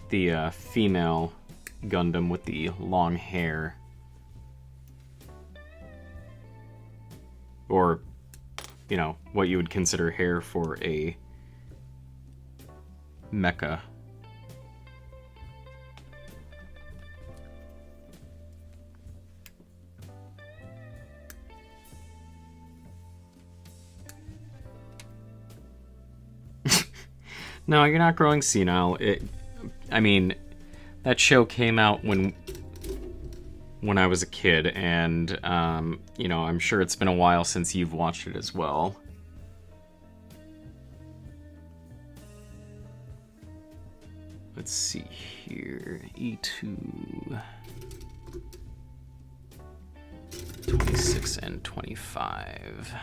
The female Gundam with the long hair. Or, you know, what you would consider hair for a mecha. No, you're not growing senile. I mean, that show came out when I was a kid, and, you know, I'm sure it's been a while since you've watched it as well. Let's see here. E2. 26 and 25.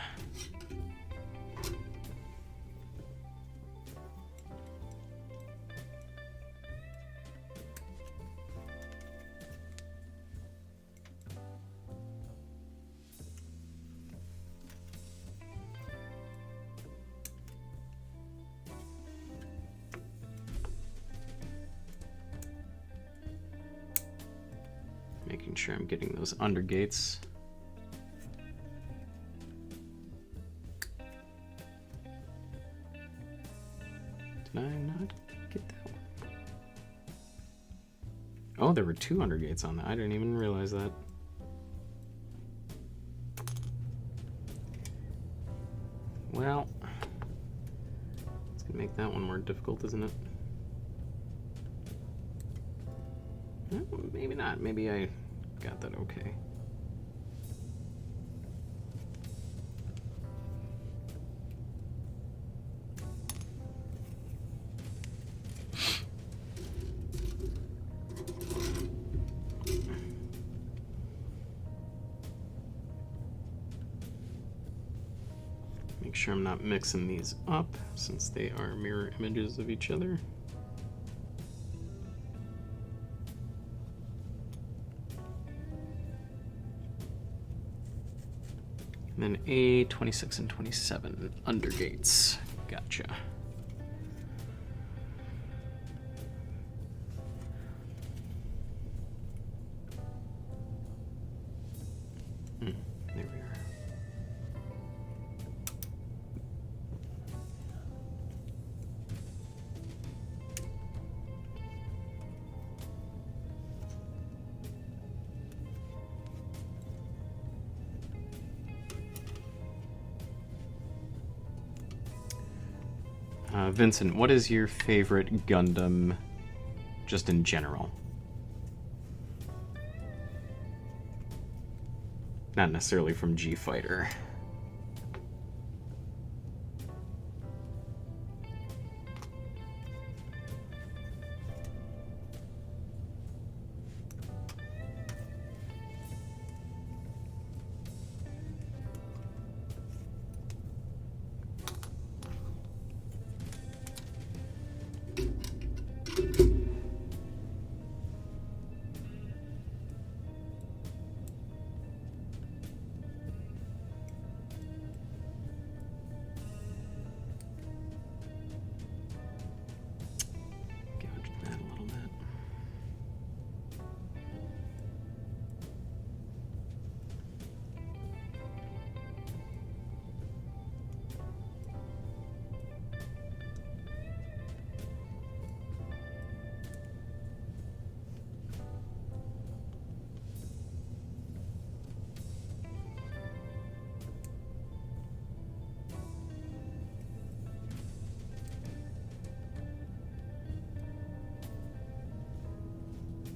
Making sure I'm getting those undergates. Did I not get that one? Oh, there were 200 gates on that. I didn't even realize that. Well, it's gonna make that one more difficult, isn't it? No, maybe not. Maybe I got that okay. Make sure I'm not mixing these up since they are mirror images of each other. And then A26 and 27 undergates. Gotcha. There we are. Vincent, what is your favorite Gundam, just in general? Not necessarily from G Fighter.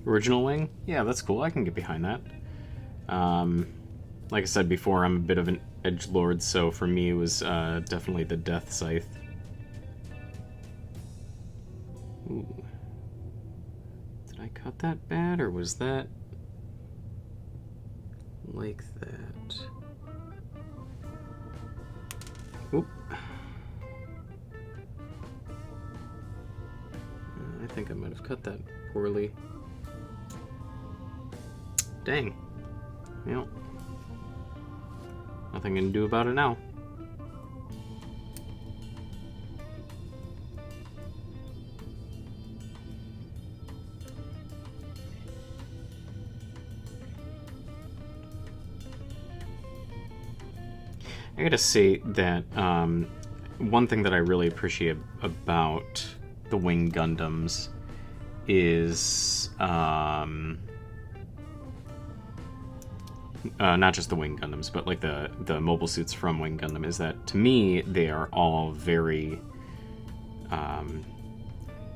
Original wing? Yeah, that's cool. I can get behind that. Like I said before, I'm a bit of an edgelord, so for me it was definitely the Death Scythe. Ooh. Did I cut that bad, or was that like that? Oop. I think I might have cut that poorly. Dang. Well, nothing I can do about it now. I gotta say that one thing that I really appreciate about the Wing Gundams is not just the Wing Gundams, but like the mobile suits from Wing Gundam, is that to me they are all very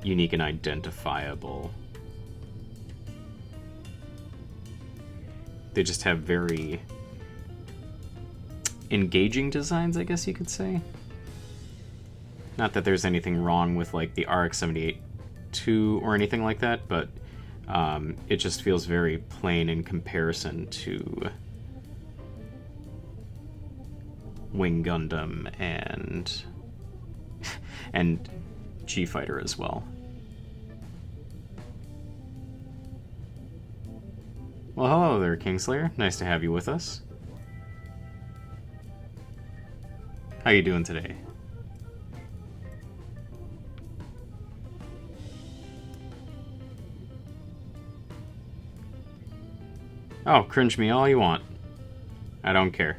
unique and identifiable. They just have very engaging designs, I guess you could say. Not that there's anything wrong with like the RX-78-2 or anything like that, but it just feels very plain in comparison to Wing Gundam and G Fighter as well. Well, hello there, Kingslayer. Nice to have you with us. How you doing today? Oh, cringe me all you want. I don't care.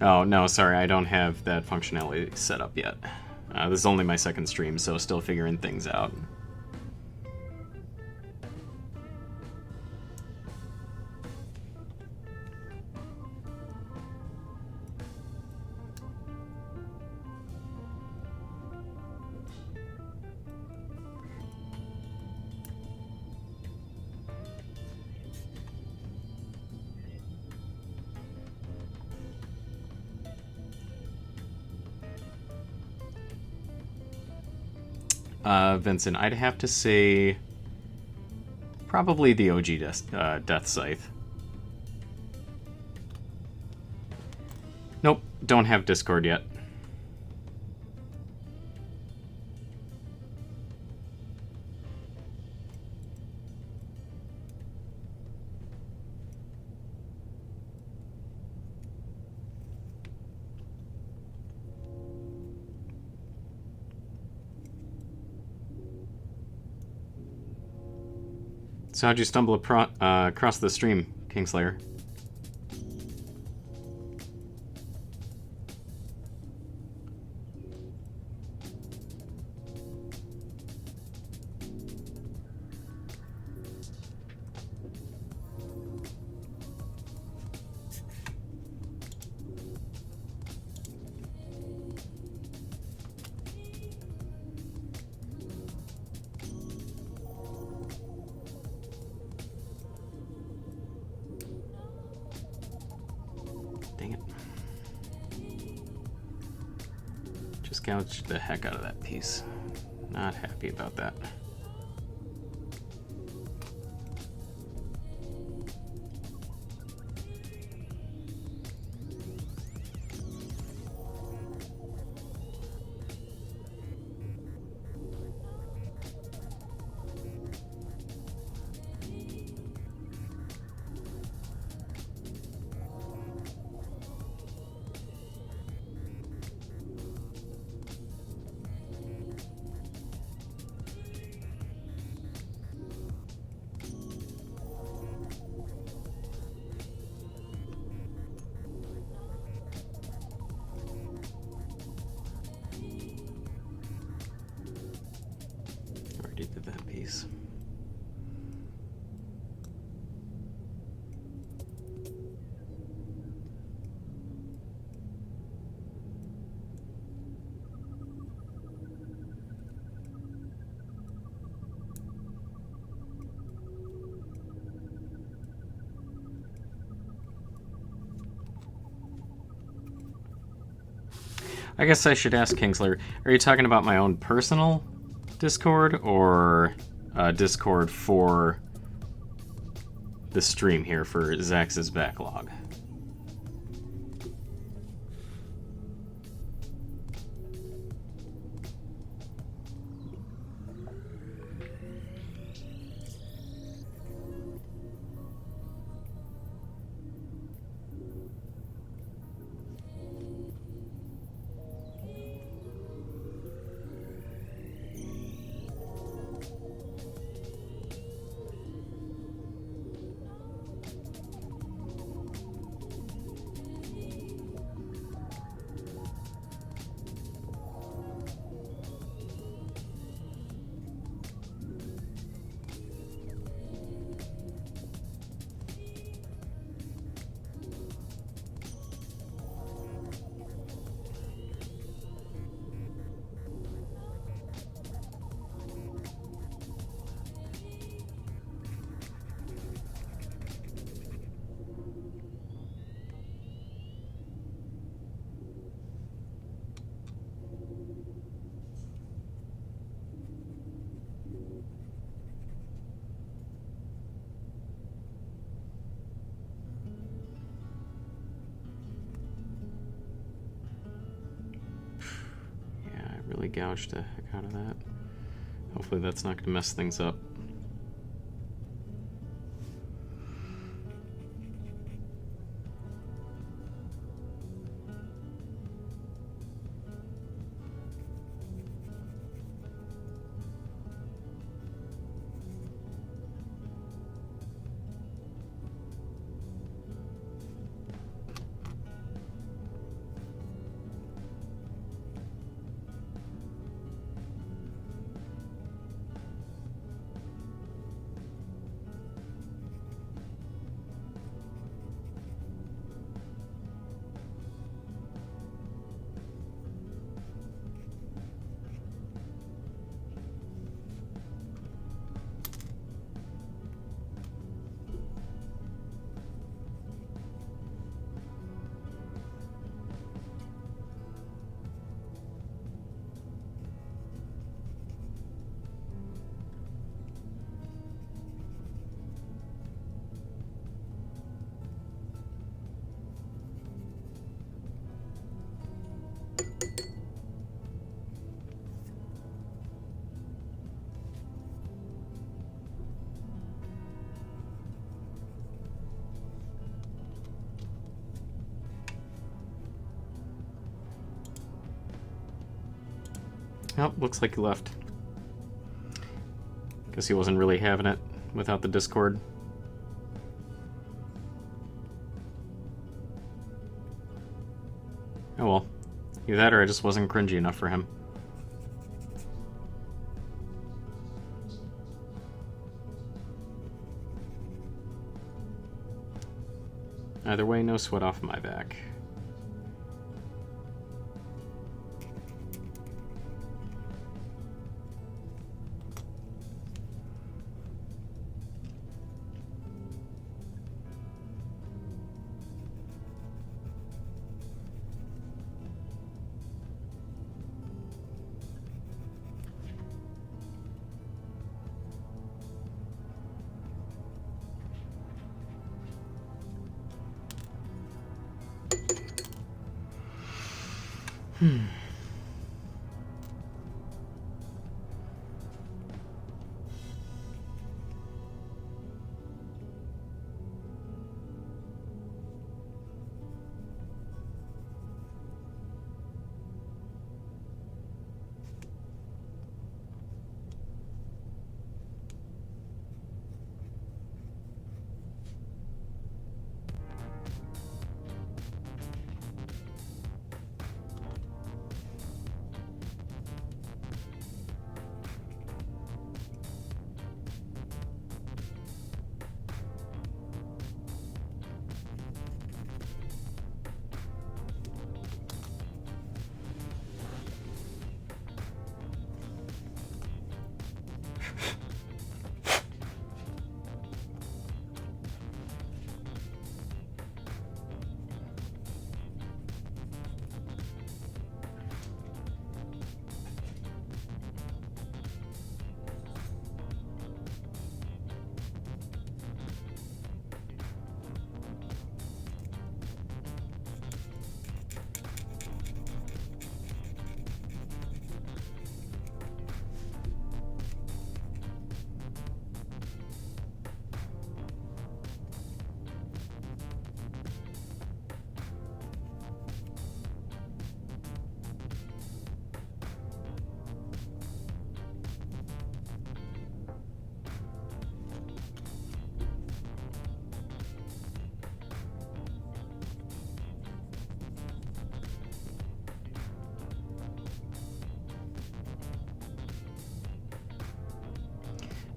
Oh, no, sorry, I don't have that functionality set up yet. This is only my second stream, so still figuring things out. Vincent, I'd have to say probably the OG Death Scythe. Nope, don't have Discord yet. So how'd you stumble across the stream, Kingslayer? Dang it. Just gouged the heck out of that piece. Not happy about that. Already did that piece. I guess I should ask Kingslayer, are you talking about my own personal Discord or Discord for the stream here for Zax's backlog? Really gouged the heck out of that. Hopefully that's not going to mess things up. Oh, looks like he left. Guess he wasn't really having it without the Discord. Oh well. Either that or I just wasn't cringy enough for him. Either way, no sweat off my back.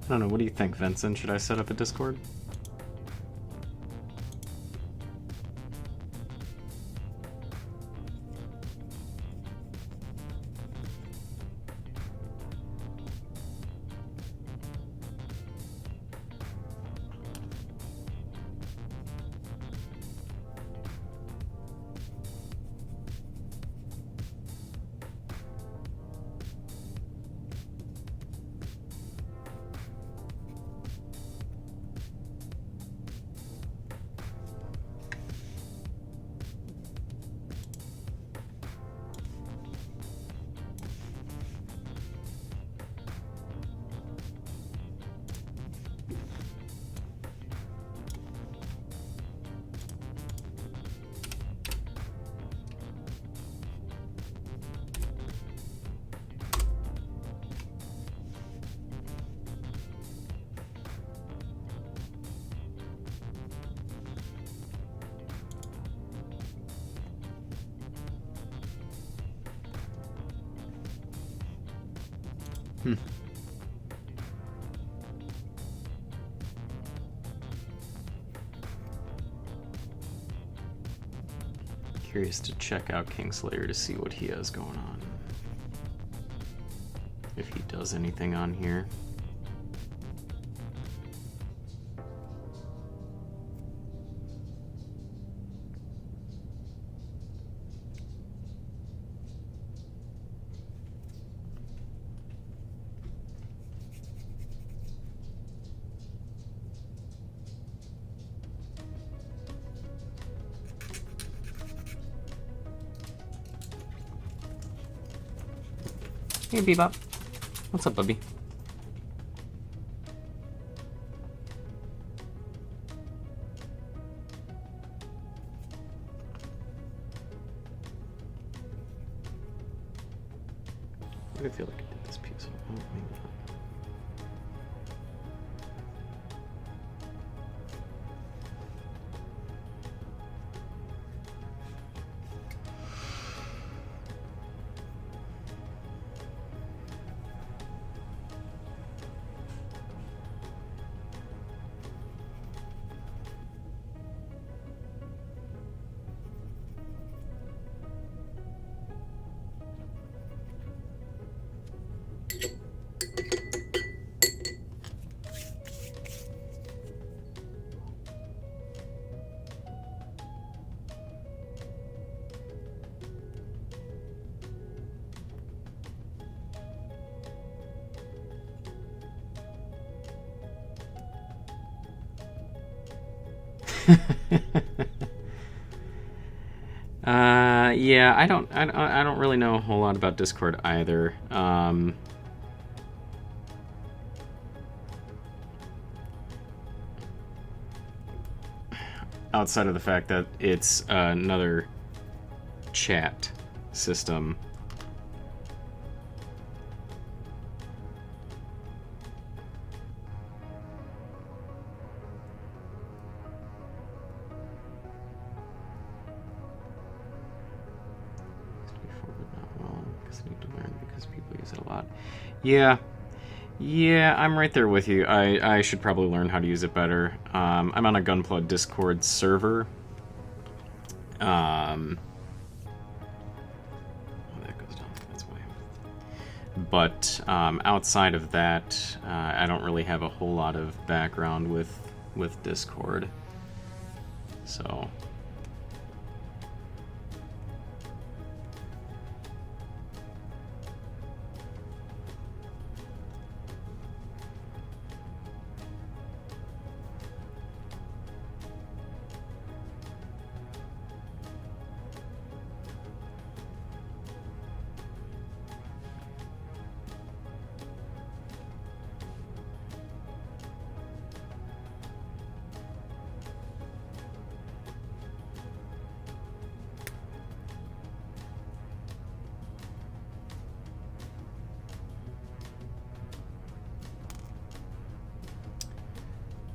I don't know, what do you think, Vincent? Should I set up a Discord? Curious to check out Kingslayer to see what he has going on. If he does anything on here. Hey, Bebop. What's up, Bubby? I feel like I did this piece. Oh, maybe not. Yeah, I don't really know a whole lot about Discord either. Outside of the fact that it's another chat system. Yeah, I'm right there with you. I should probably learn how to use it better. I'm on a Gunpla Discord server. Oh, that goes down. That's why. But outside of that, I don't really have a whole lot of background with Discord. So.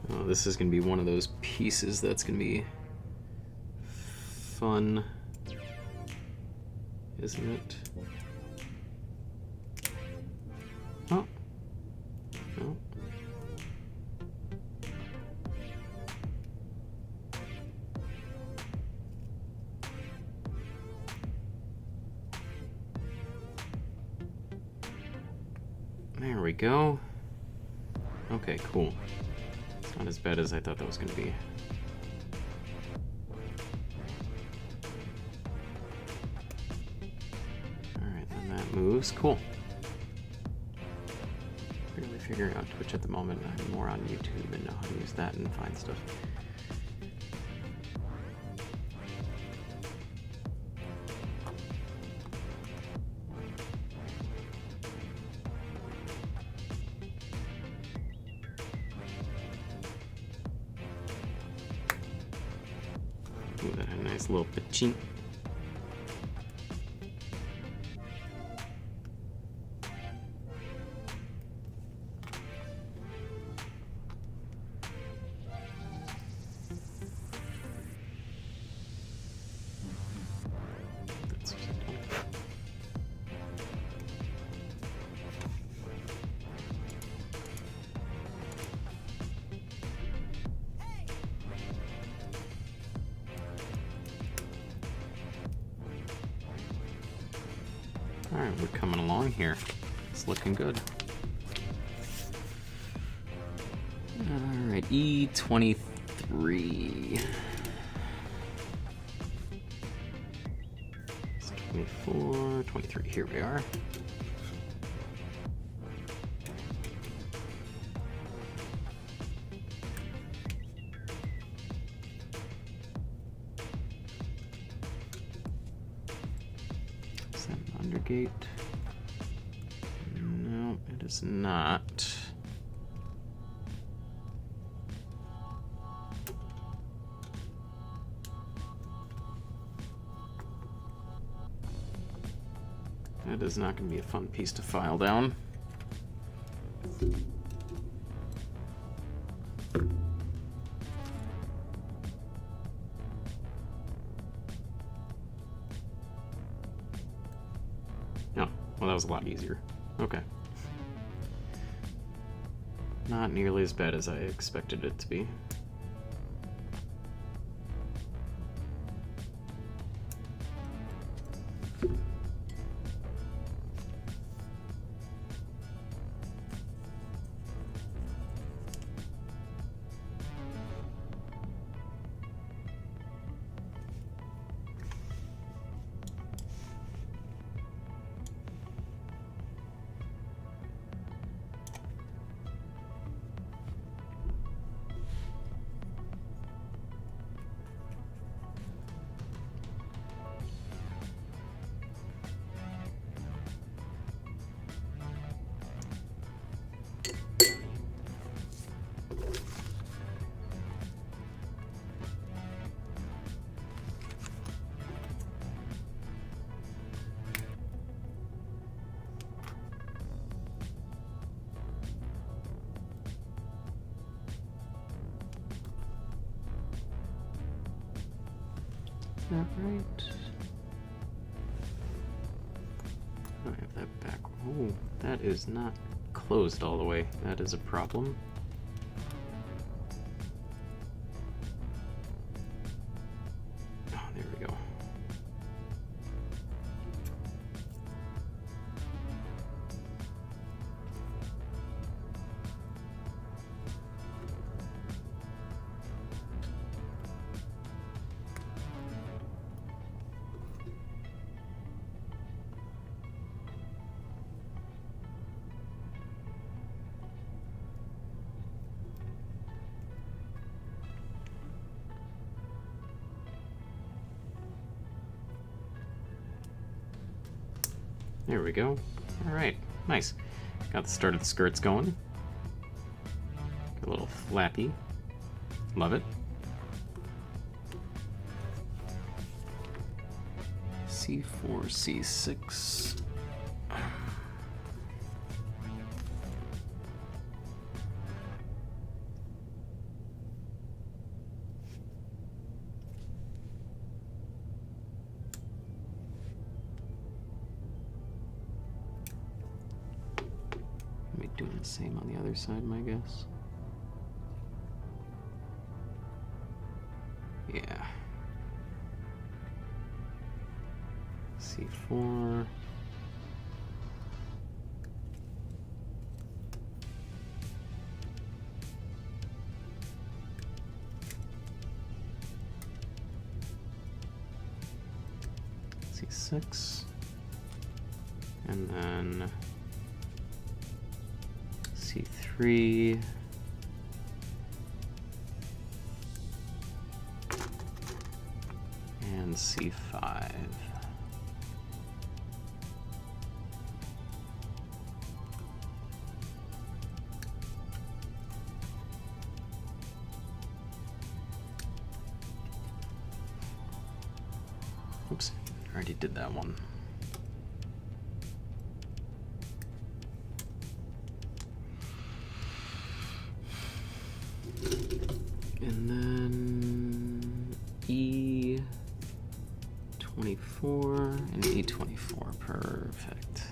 Oh, this is going to be one of those pieces that's going to be fun, isn't it? Oh. No. There we go. Okay, cool. Not as bad as I thought that was going to be. Alright, then that moves. Cool. Barely figuring out Twitch at the moment. I'm more on YouTube and know how to use that and find stuff. Ooh, that had a nice little pachink. Alright, we're coming along here. It's looking good. Alright, E23. It's 24, 23, here we are. Undergate. No, it is not. That is not going to be a fun piece to file down. Oh, well, that was a lot easier. Okay. Not nearly as bad as I expected it to be. Is that right? I have that back. Oh, that is not closed all the way. That is a problem. Oh, there we go. There we go. All right, nice. Got the start of the skirts going. A little flappy. Love it. C4, C6. Doing the same on the other side, my guess. Yeah. C4. C6. And then C3, and C5. Oops, already did that one. And then E24 and E24, perfect.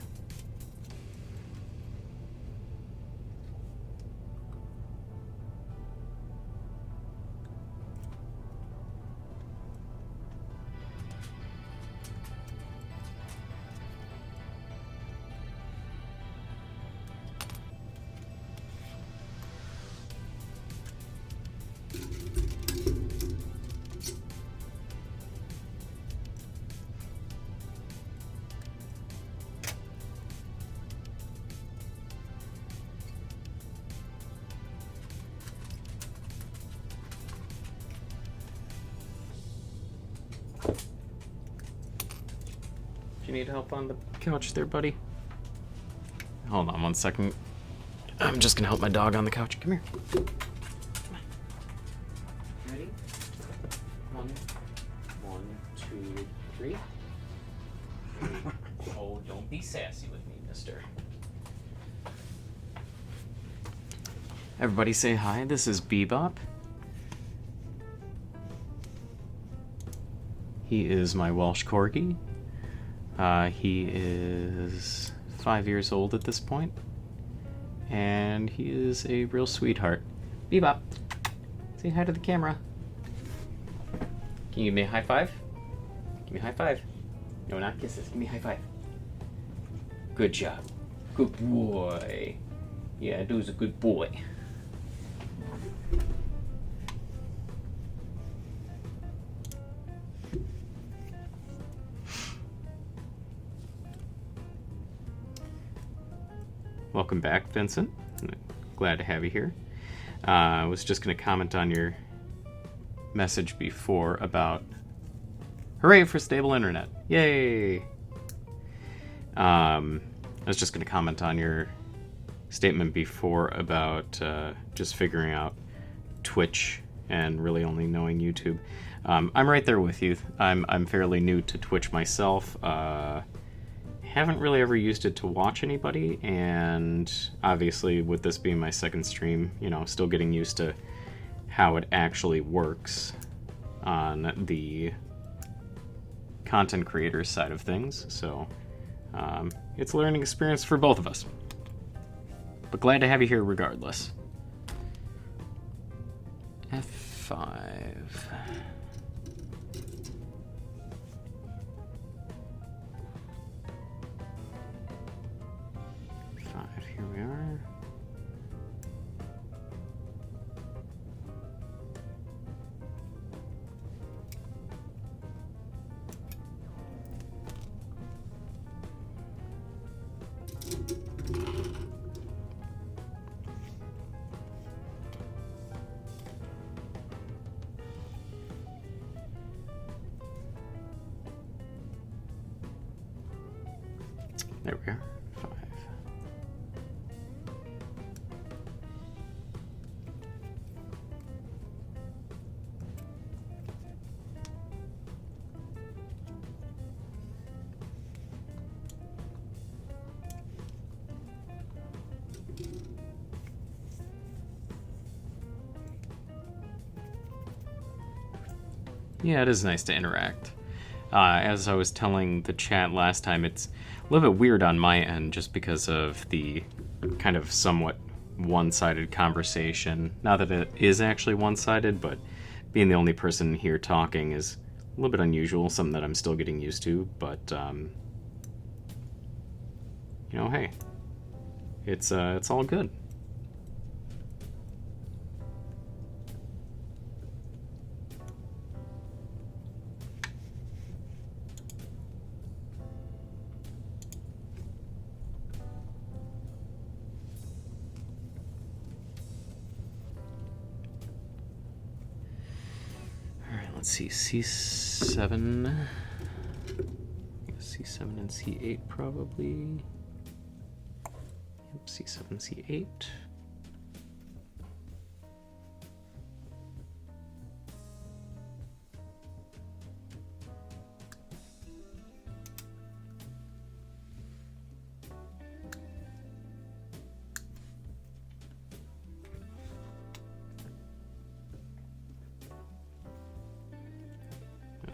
Do you need help on the couch there, buddy? Hold on one second. I'm just gonna help my dog on the couch. Come here. Ready? 1, 2, 3. Oh, don't Don't be sassy with me, mister. Everybody say hi, this is Bebop. He is my Welsh Corgi. He is 5 years old at this point. And he is a real sweetheart. Bebop, say hi to the camera. Can you give me a high five? Give me a high five. No, not kisses. Give me a high five. Good job. Good boy. Yeah, dude's a good boy. Welcome back, Vincent. Glad to have you here. I was just going to comment on your message before about hooray for stable internet. Yay! I was just going to comment on your statement before about just figuring out Twitch and really only knowing YouTube. I'm right there with you. I'm fairly new to Twitch myself. Haven't really ever used it to watch anybody, and obviously with this being my second stream, you know, still getting used to how it actually works on the content creator side of things. So it's a learning experience for both of us, but glad to have you here regardless. F5. Here we are. There we are. 5. Yeah, it is nice to interact. As I was telling the chat last time, it's a little bit weird on my end just because of the kind of somewhat one-sided conversation. Not that it is actually one-sided, but being the only person here talking is a little bit unusual, something that I'm still getting used to, but, you know, hey, it's all good. Let's see, C7. C7 and C8 probably. Yep, C7, C8.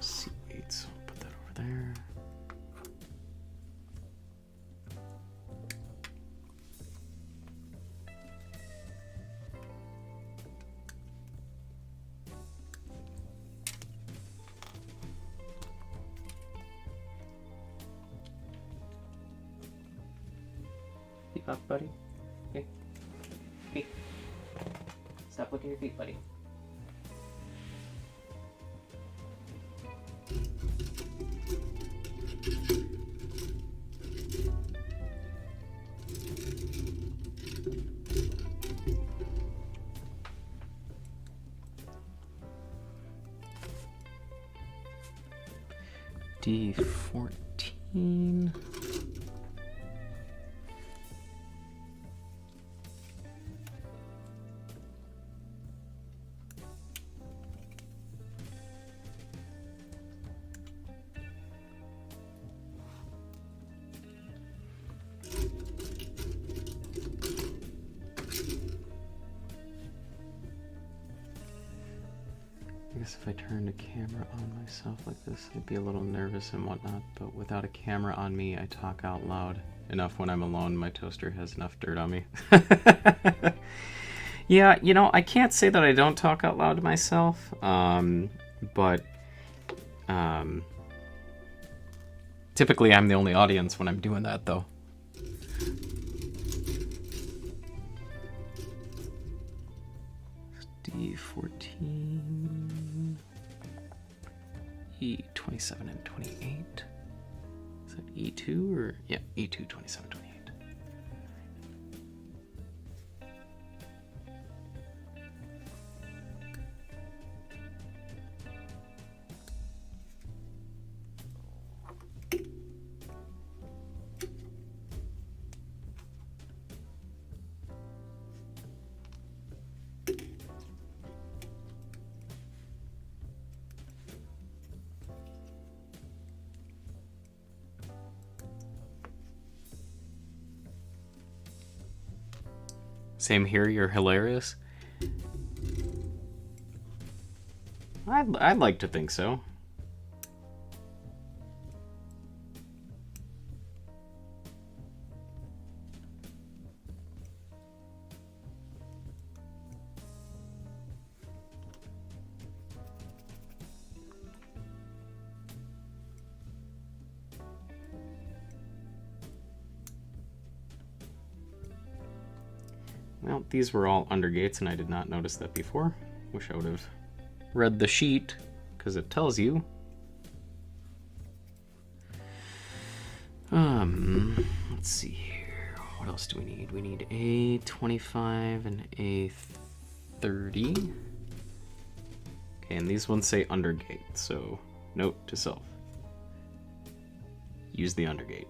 C8, so I'll put that over there. Keep up, buddy. Okay. Feet. Stop looking at your feet, buddy. D14. guess if I turned a camera on myself like this, I'd be a little nervous and whatnot, but without a camera on me, I talk out loud enough when I'm alone. My toaster has enough dirt on me. Yeah, you know, I can't say that I don't talk out loud to myself, but typically I'm the only audience when I'm doing that, though. D14, E27 and 28. Is that E2 or yeah, E2, 27, 28. Same here, you're hilarious. I'd like to think so. Well, these were all undergates, and I did not notice that before. Wish I would have read the sheet, because it tells you. Let's see here. What else do we need? We need A25 and A30. Okay, and these ones say undergate, so note to self. Use the undergate.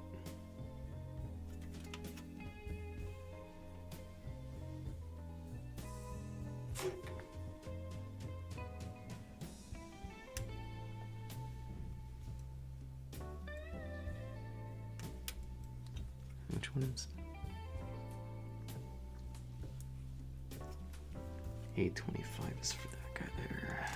Which one is A25 is for that guy there.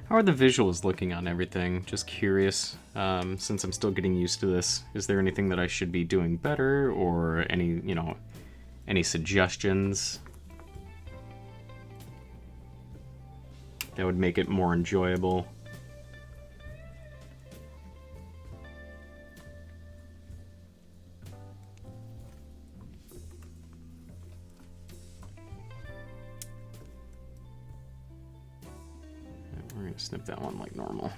How are the visuals looking on everything? Just curious, since I'm still getting used to this. Is there anything that I should be doing better, or any, you know, any suggestions that would make it more enjoyable? We're gonna snip that one like normal.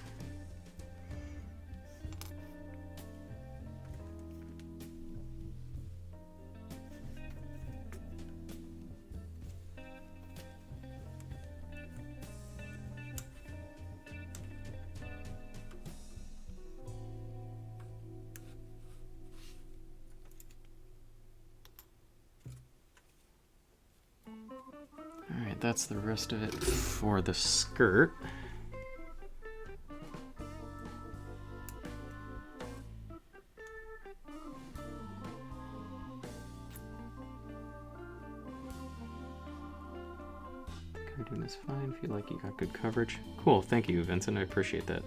Alright, that's the rest of it for the skirt. We're doing this fine. Feel like you got good coverage. Cool, thank you, Vincent. I appreciate that.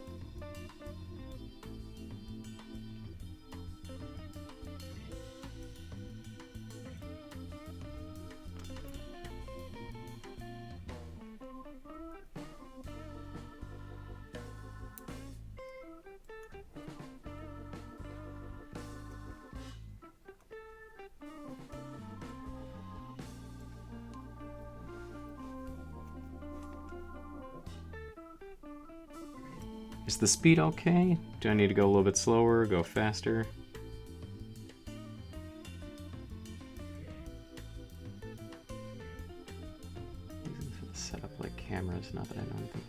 Is the speed okay? Do I need to go a little bit slower, go faster? Set up like cameras, not that I know anything.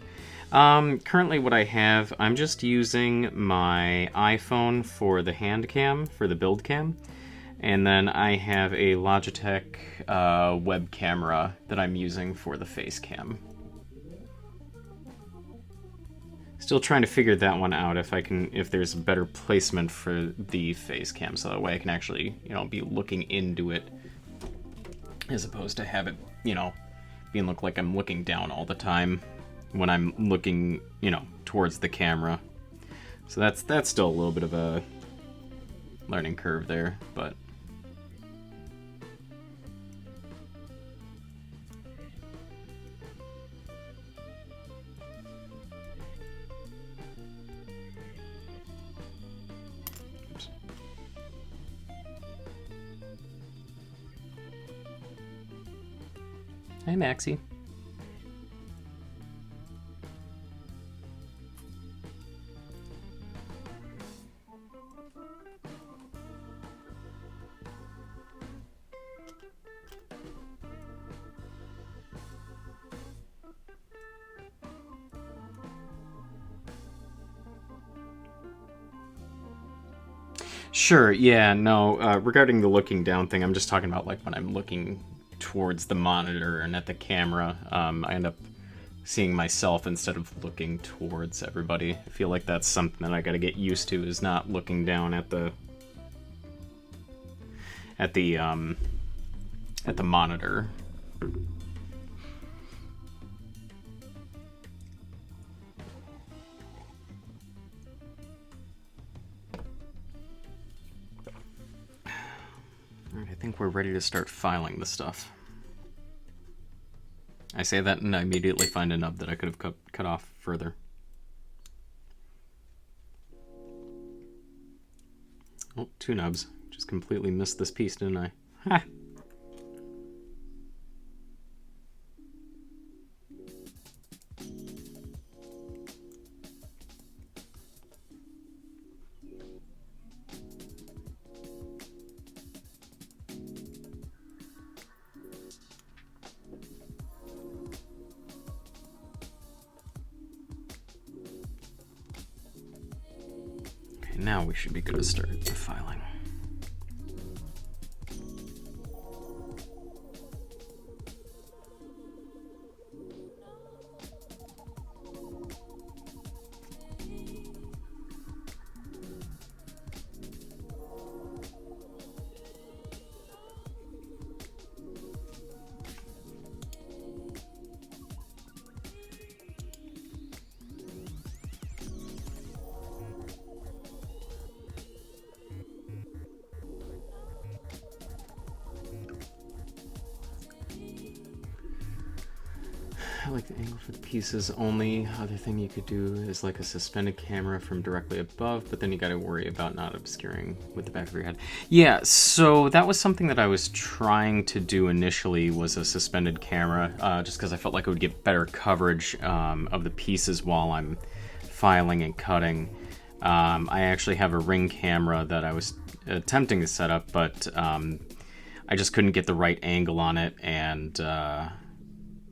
Currently what I have, I'm just using my iPhone for the hand cam, for the build cam. And then I have a Logitech web camera that I'm using for the face cam. Still trying to figure that one out, if there's a better placement for the face cam, so that way I can actually, be looking into it as opposed to have it, look like I'm looking down all the time when I'm looking, towards the camera. So that's still a little bit of a learning curve there, but Hey, Maxie. Sure, yeah, no, regarding the looking down thing, I'm just talking about, like, when I'm looking towards the monitor and at the camera, I end up seeing myself instead of looking towards everybody. I feel like that's something that I gotta get used to, is not looking down at the monitor. Alright, I think we're ready to start filing the stuff. I say that and I immediately find a nub that I could have cut off further. Oh, 2 nubs. Just completely missed this piece, didn't I? Ha! Now we should be good to start the filing. I like the angle for the pieces only. Other thing you could do is like a suspended camera from directly above, but then you got to worry about not obscuring with the back of your head. Yeah, so that was something that I was trying to do initially, was a suspended camera, just because I felt like it would get better coverage of the pieces while I'm filing and cutting. I actually have a ring camera that I was attempting to set up, but I just couldn't get the right angle on it, and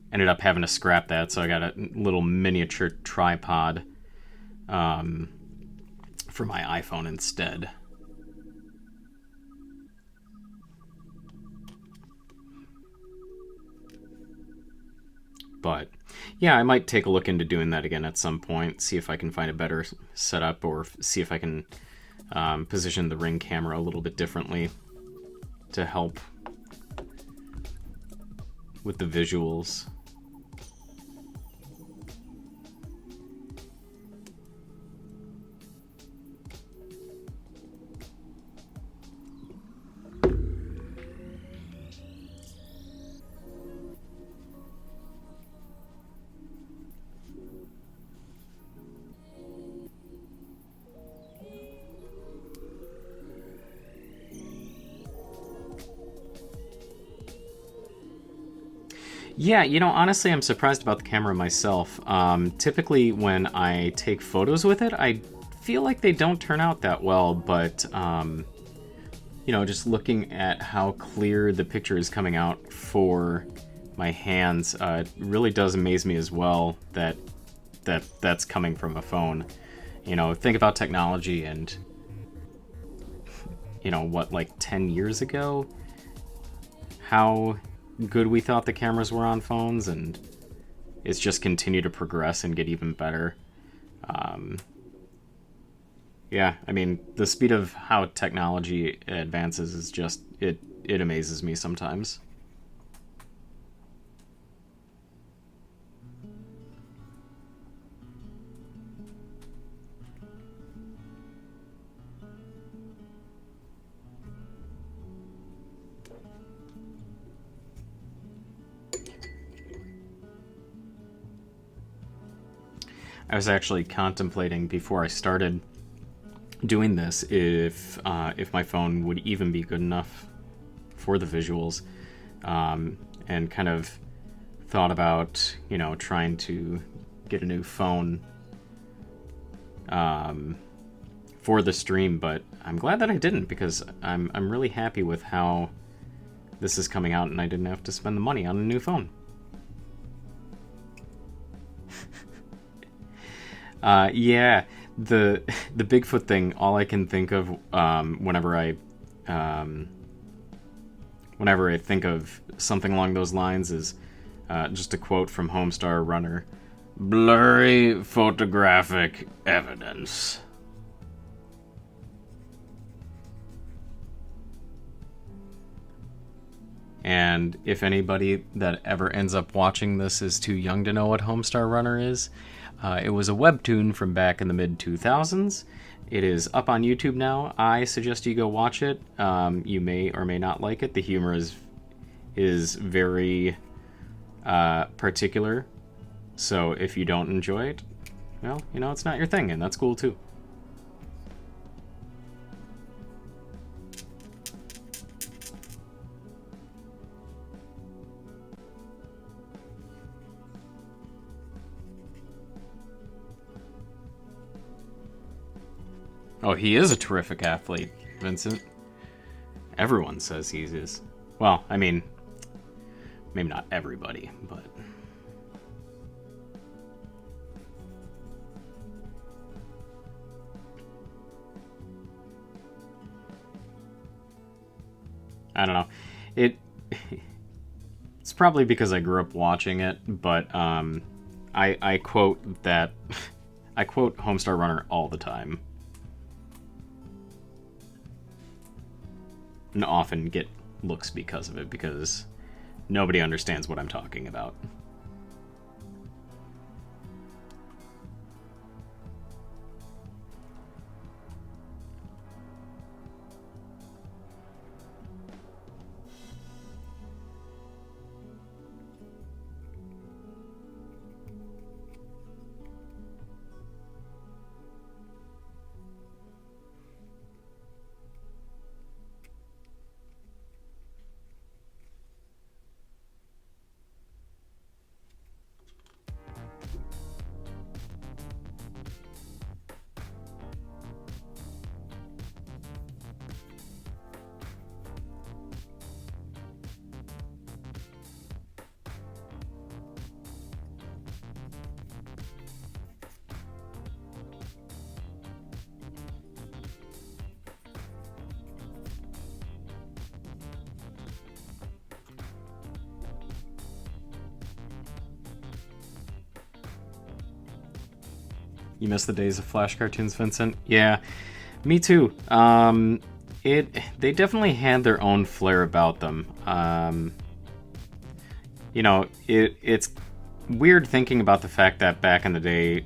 ended up having to scrap that, so I got a little miniature tripod for my iPhone instead. But yeah, I might take a look into doing that again at some point, see if I can find a better setup, or see if I can position the ring camera a little bit differently to help with the visuals. Yeah, honestly, I'm surprised about the camera myself. Typically, when I take photos with it, I feel like they don't turn out that well, but, just looking at how clear the picture is coming out for my hands, it really does amaze me as well that that's coming from a phone. You know, think about technology and, you know, what, like 10 years ago? How good we thought the cameras were on phones, and it's just continued to progress and get even better. Yeah, I mean, the speed of how technology advances is just, it amazes me sometimes. I was actually contemplating before I started doing this if my phone would even be good enough for the visuals, and kind of thought about, you know, trying to get a new phone for the stream, but I'm glad that I didn't, because I'm really happy with how this is coming out, and I didn't have to spend the money on a new phone. Yeah, the Bigfoot thing. All I can think of whenever I think of something along those lines is just a quote from Homestar Runner: "Blurry photographic evidence." And if anybody that ever ends up watching this is too young to know what Homestar Runner is, it was a webtoon from back in the mid-2000s. It is up on YouTube now. I suggest you go watch it. You may or may not like it. The humor is very particular. So if you don't enjoy it, well, you know, it's not your thing, and that's cool too. Oh, he is a terrific athlete, Vincent. Everyone says he is. Well, I mean, maybe not everybody, but... I don't know. It's probably because I grew up watching it, but I quote that... I quote Homestar Runner all the time. And often get looks because of it, because nobody understands what I'm talking about. You miss the days of Flash cartoons, Vincent? Yeah, me too. They definitely had their own flair about them. You know, it's weird thinking about the fact that back in the day,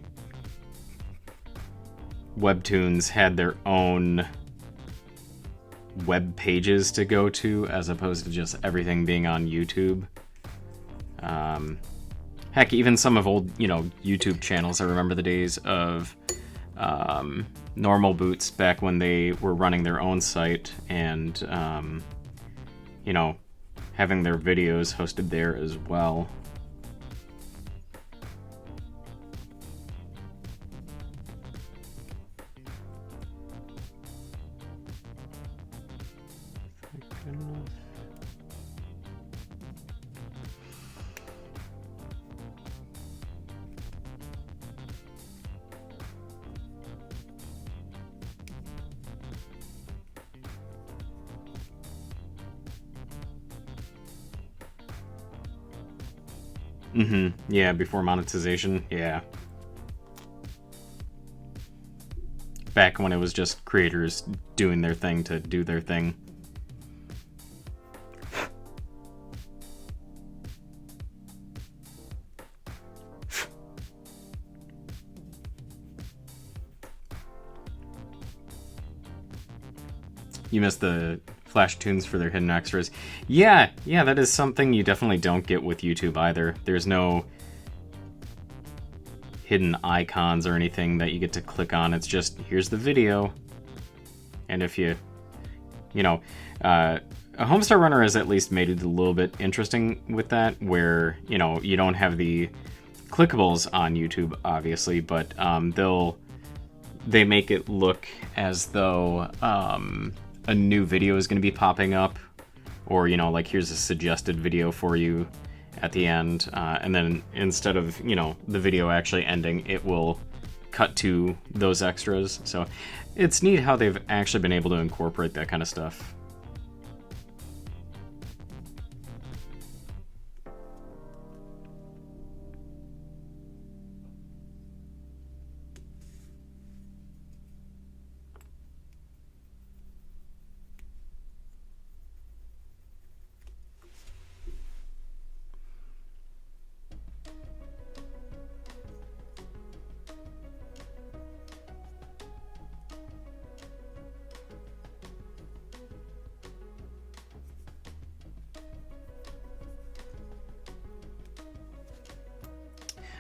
webtoons had their own web pages to go to, as opposed to just everything being on YouTube. Heck, even some of old, you know, YouTube channels. I remember the days of Normal Boots back when they were running their own site and, you know, having their videos hosted there as well. Yeah, before monetization. Yeah. Back when it was just creators doing their thing to do their thing. You missed the Flash tunes for their hidden extras. Yeah, that is something you definitely don't get with YouTube either. There's no hidden icons or anything that you get to click on. It's just, here's the video. And if you know, a Homestar Runner has at least made it a little bit interesting with that, where, you know, you don't have the clickables on YouTube, obviously, but they make it look as though a new video is going to be popping up, or, you know, like, here's a suggested video for you at the end, and then instead of, you know, the video actually ending, it will cut to those extras. So it's neat how they've actually been able to incorporate that kind of stuff.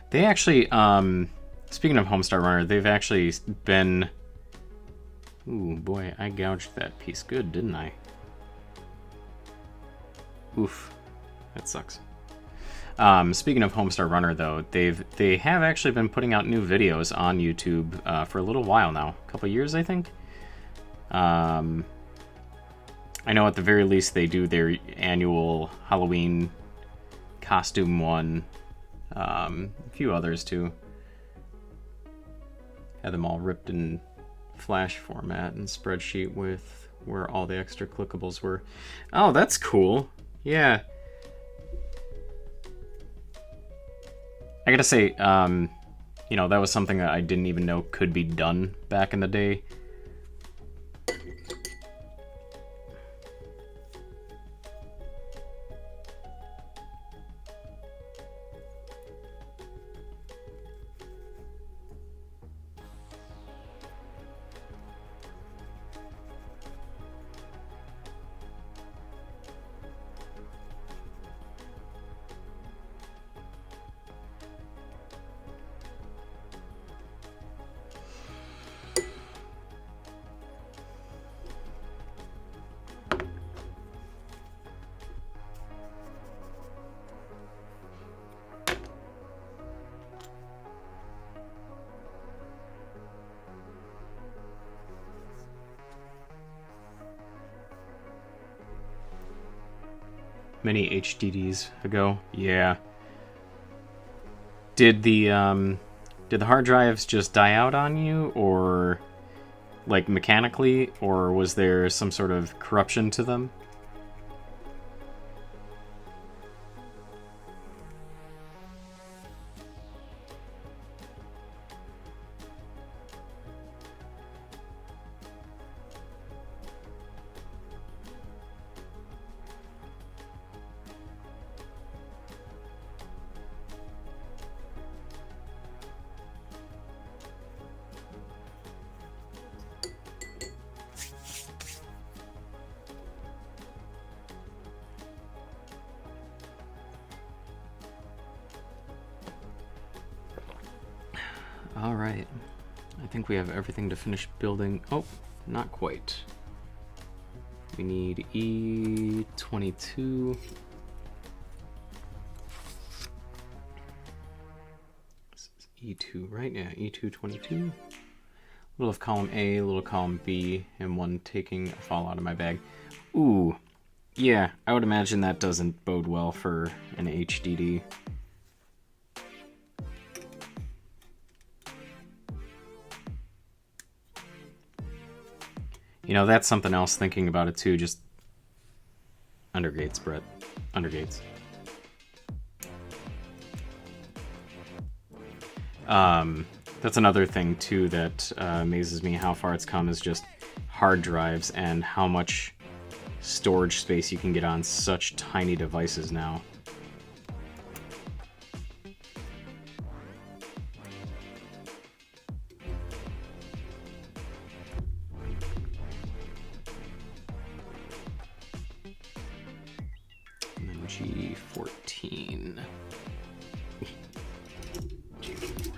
They actually, speaking of Homestar Runner, they've actually been... Ooh, boy, I gouged that piece good, didn't I? Oof, that sucks. Speaking of Homestar Runner, though, they have actually been putting out new videos on YouTube for a little while now. A couple years, I think. I know at the very least they do their annual Halloween costume one. A few others too. Had them all ripped in Flash format and spreadsheet with where all the extra clickables were. Oh, that's cool. Yeah. I gotta say, you know, that was something that I didn't even know could be done back in the day. Many HDDs ago. Yeah. Did the hard drives just die out on you, or like mechanically, or was there some sort of corruption to them? All right, I think we have everything to finish building. Oh, not quite. We need E22. This is E2, right? Yeah, E222. Little of column A, little column B, and one taking a fall out of my bag. Ooh, yeah, I would imagine that doesn't bode well for an HDD. You know, that's something else thinking about it too, just undergates, Brett. Undergates. That's another thing too that amazes me how far it's come, is just hard drives and how much storage space you can get on such tiny devices now. And then G14. G14.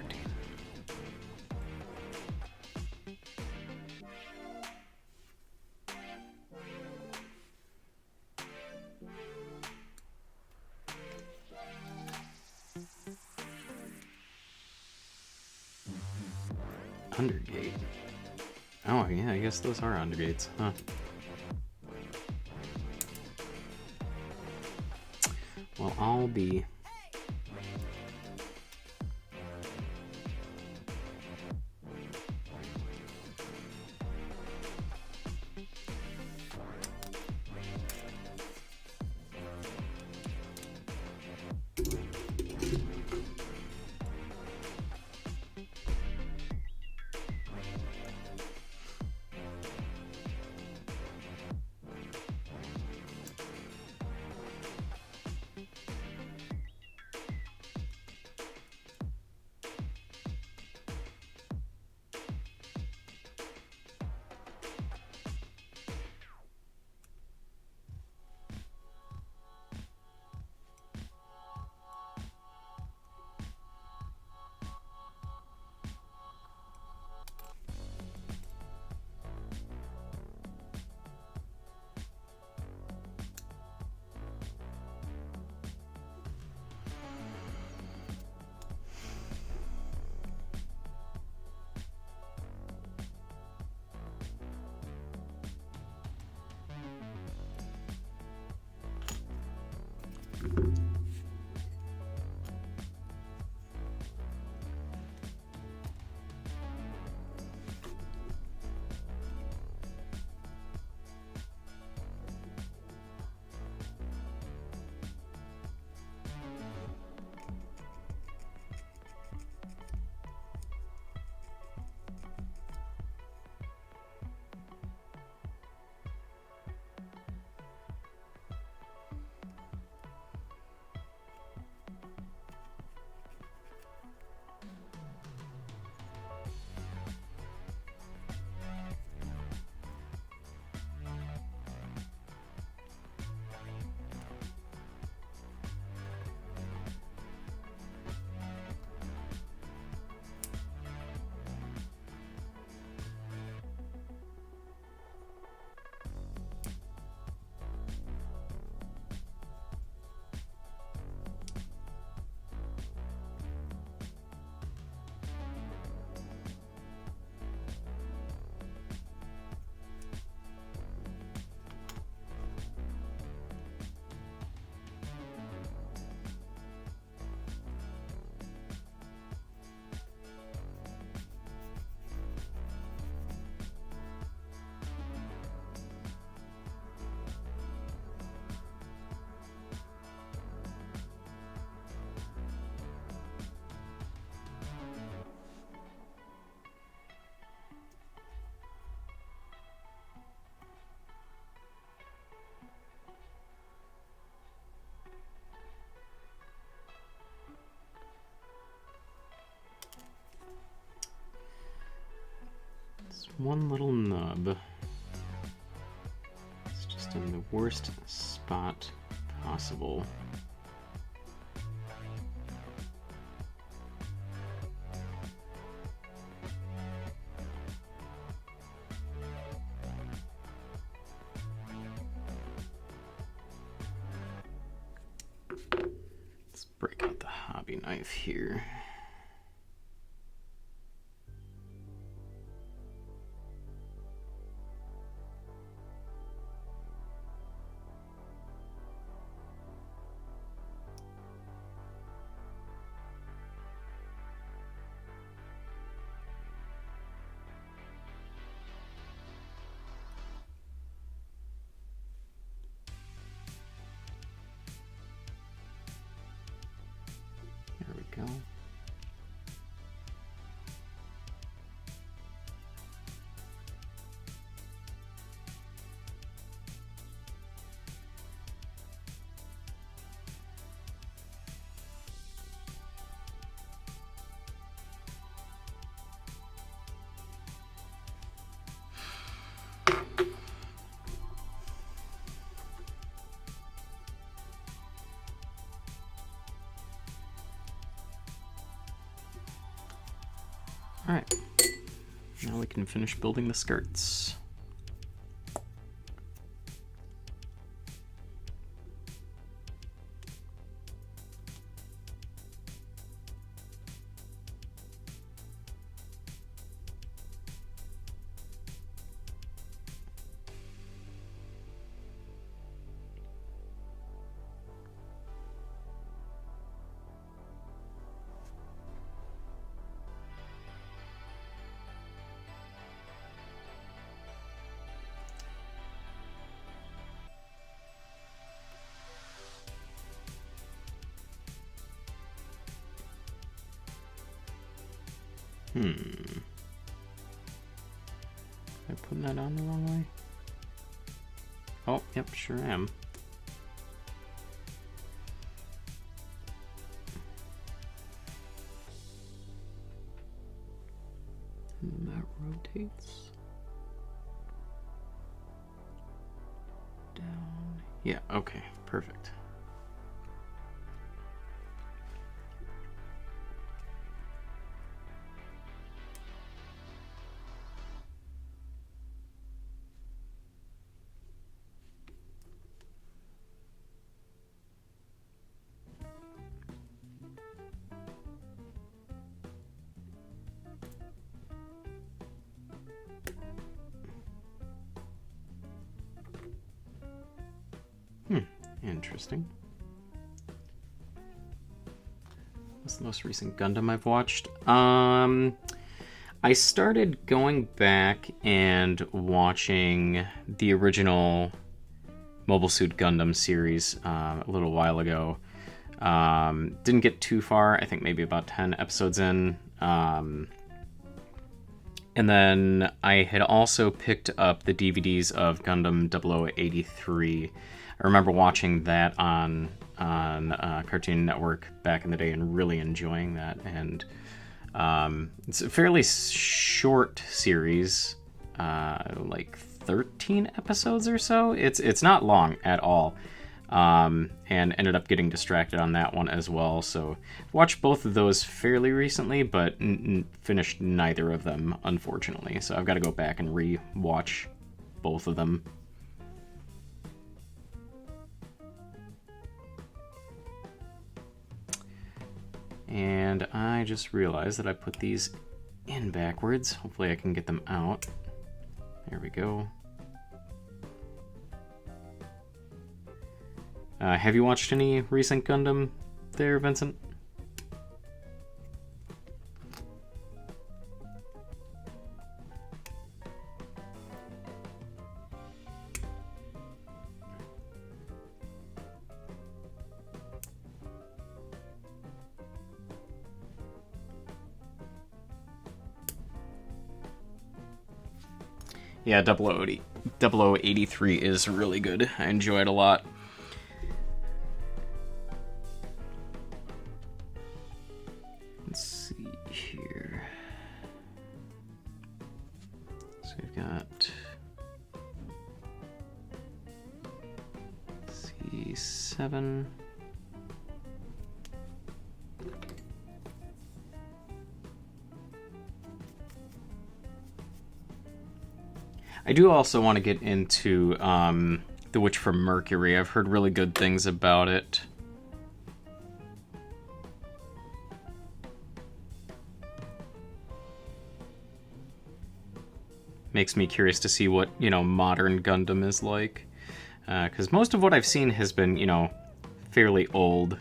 Undergate. Oh, yeah, I guess those are undergates, huh? Well, I'll be... One little nub. It's just in the worst spot possible. Let's break out the hobby knife here. There we go. Alright. Now we can finish building the skirts. Am I putting that on the wrong way? Oh, yep, sure am. And that rotates down. Yeah, okay, perfect. Interesting. What's the most recent Gundam I've watched? I started going back and watching the original Mobile Suit Gundam series a little while ago. Didn't get too far, I think maybe about 10 episodes in. And then I had also picked up the DVDs of Gundam 0083. I remember watching that on Cartoon Network back in the day and really enjoying that. And it's a fairly short series, like 13 episodes or so. It's not long at all, and ended up getting distracted on that one as well. So watched both of those fairly recently, but finished neither of them, unfortunately. So I've got to go back and re-watch both of them. And I just realized that I put these in backwards. Hopefully I can get them out. There we go. Have you watched any recent Gundam there, Vincent? Yeah, 0083 is really good. I enjoy it a lot. Let's see here. So we've got C7. I do also want to get into The Witch from Mercury. I've heard really good things about it. Makes me curious to see what, modern Gundam is like. Because most of what I've seen has been, fairly old.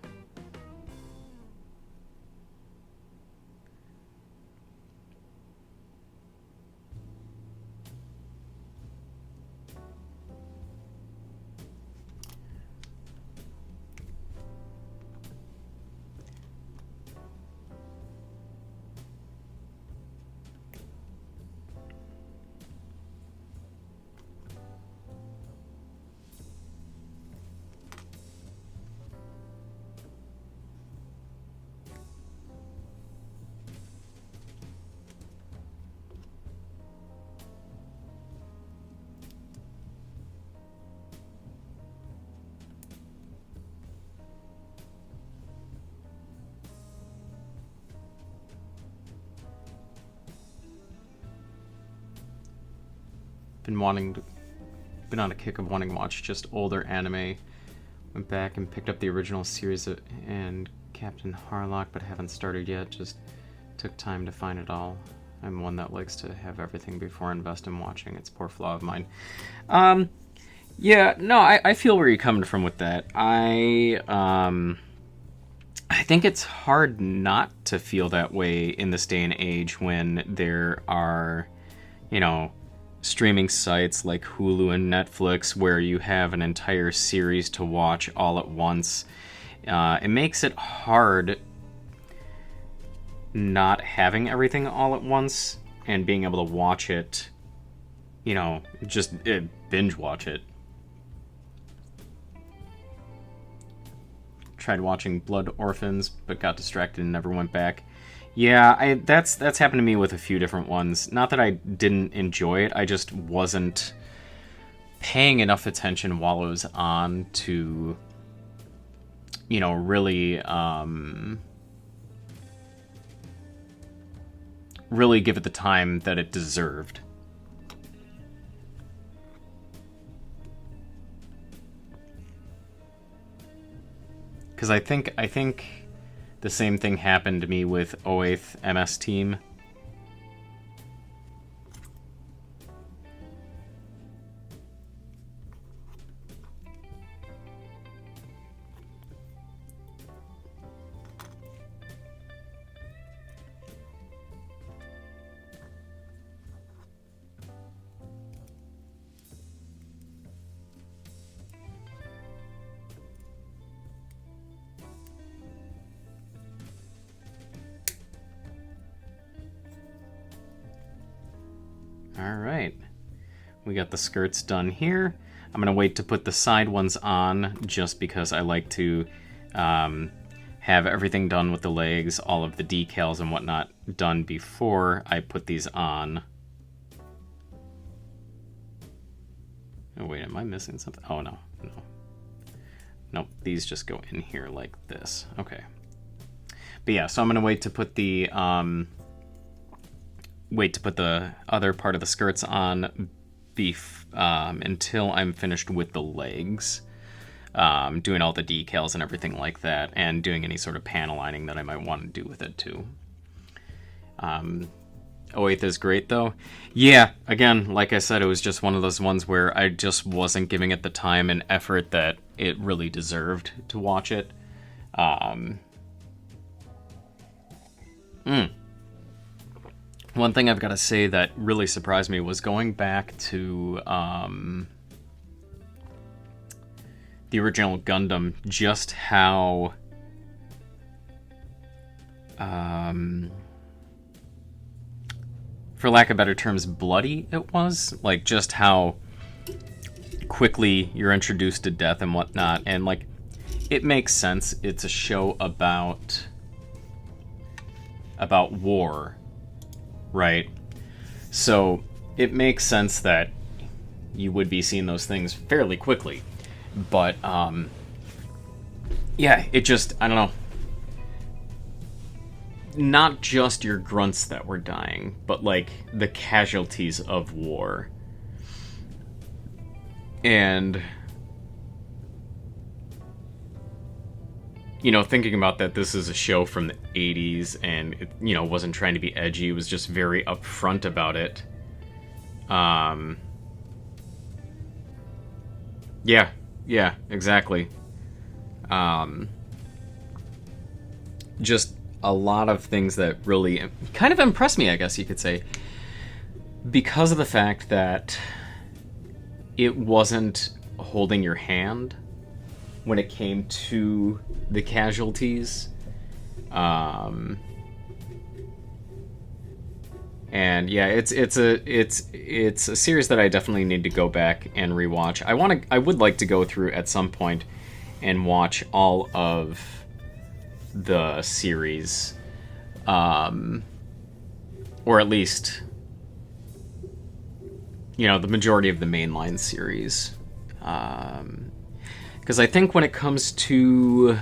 been on a kick of wanting to watch just older anime. Went back and picked up the original series and Captain Harlock, but haven't started yet. Just took time to find it all. I'm one that likes to have everything before I invest in watching. It's a poor flaw of mine. Yeah, no, I feel where you're coming from with that. I think it's hard not to feel that way in this day and age when there are, streaming sites like Hulu and Netflix where you have an entire series to watch all at once. It makes it hard not having everything all at once and being able to watch it, just binge watch it. Tried watching Blood Orphans, but got distracted and never went back. Yeah, that's happened to me with a few different ones. Not that I didn't enjoy it, I just wasn't paying enough attention while it was on to, really give it the time that it deserved. Because I think the same thing happened to me with 08th MS Team. Alright, we got the skirts done here. I'm going to wait to put the side ones on just because I like to have everything done with the legs, all of the decals and whatnot done before I put these on. Oh wait, am I missing something? Oh no. Nope, these just go in here like this. Okay. But yeah, so I'm going to wait to put the other part of the skirts on until I'm finished with the legs, doing all the decals and everything like that, and doing any sort of panel lining that I might want to do with it too. 08th is great though. Yeah, again, like I said, it was just one of those ones where I just wasn't giving it the time and effort that it really deserved to watch it. One thing I've got to say that really surprised me was going back to the original Gundam, just how for lack of better terms, bloody it was. Like, just how quickly you're introduced to death and whatnot. And, like, it makes sense. It's a show about war, right? So it makes sense that you would be seeing those things fairly quickly. But, yeah, it just, I don't know. Not just your grunts that were dying, but, like, the casualties of war. And, you know, thinking about that, this is a show from the 80s, and it, you know, wasn't trying to be edgy, it was just very upfront about it. Yeah, exactly. Just a lot of things that really kind of impressed me, I guess you could say, because of the fact that it wasn't holding your hand when it came to the casualties. And yeah, it's a series that I definitely need to go back and rewatch. I would like to go through at some point and watch all of the series, or at least, you know, the majority of the mainline series, because I think when it comes to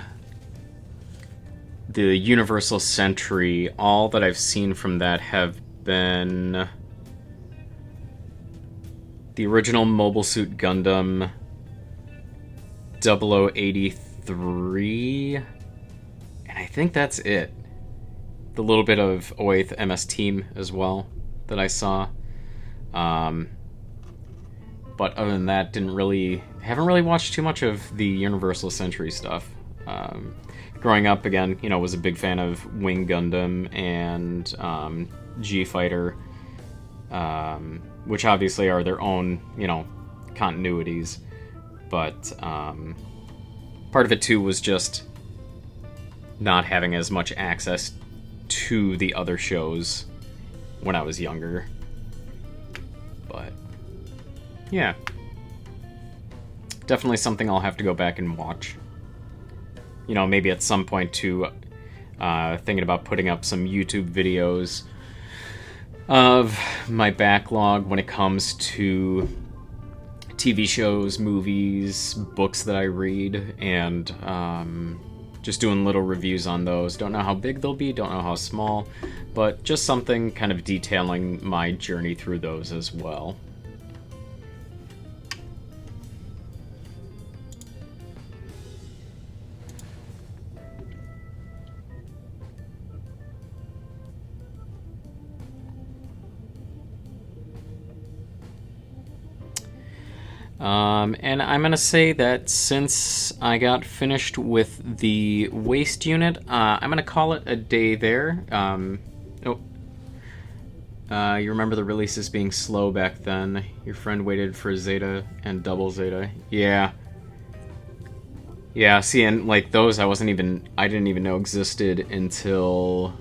the Universal Century, all that I've seen from that have been the original Mobile Suit Gundam 0083, and I think that's it. The little bit of Oath MS Team as well that I saw. But other than that, haven't really watched too much of the Universal Century stuff. Growing up, again, was a big fan of Wing Gundam and G Fighter, which obviously are their own, continuities. But part of it too was just not having as much access to the other shows when I was younger. But yeah, definitely something I'll have to go back and watch. Maybe at some point too, thinking about putting up some YouTube videos of my backlog when it comes to TV shows, movies, books that I read, and just doing little reviews on those. Don't know how big they'll be, don't know how small, but just something kind of detailing my journey through those as well. And I'm going to say that since I got finished with the waste unit, I'm going to call it a day there. You remember the releases being slow back then. Your friend waited for Zeta and Double Zeta. Yeah. Yeah, see, and like those I didn't even know existed until,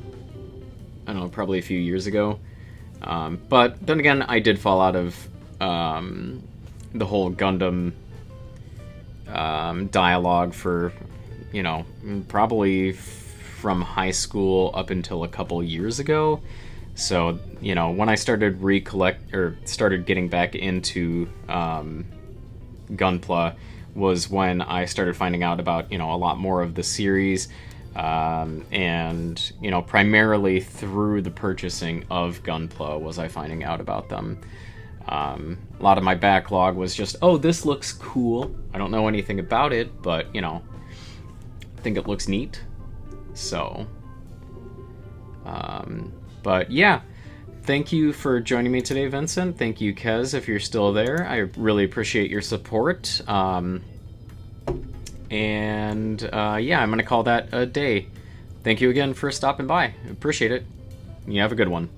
I don't know, probably a few years ago. But then again, I did fall out of the whole Gundam dialogue for, probably from high school up until a couple years ago. So, when I started started getting back into Gunpla was when I started finding out about, a lot more of the series, and, primarily through the purchasing of Gunpla was I finding out about them. A lot of my backlog was just, oh, this looks cool. I don't know anything about it, but, I think it looks neat. So, but yeah, thank you for joining me today, Vincent. Thank you, Kez, if you're still there. I really appreciate your support. Yeah, I'm going to call that a day. Thank you again for stopping by. Appreciate it. You have a good one.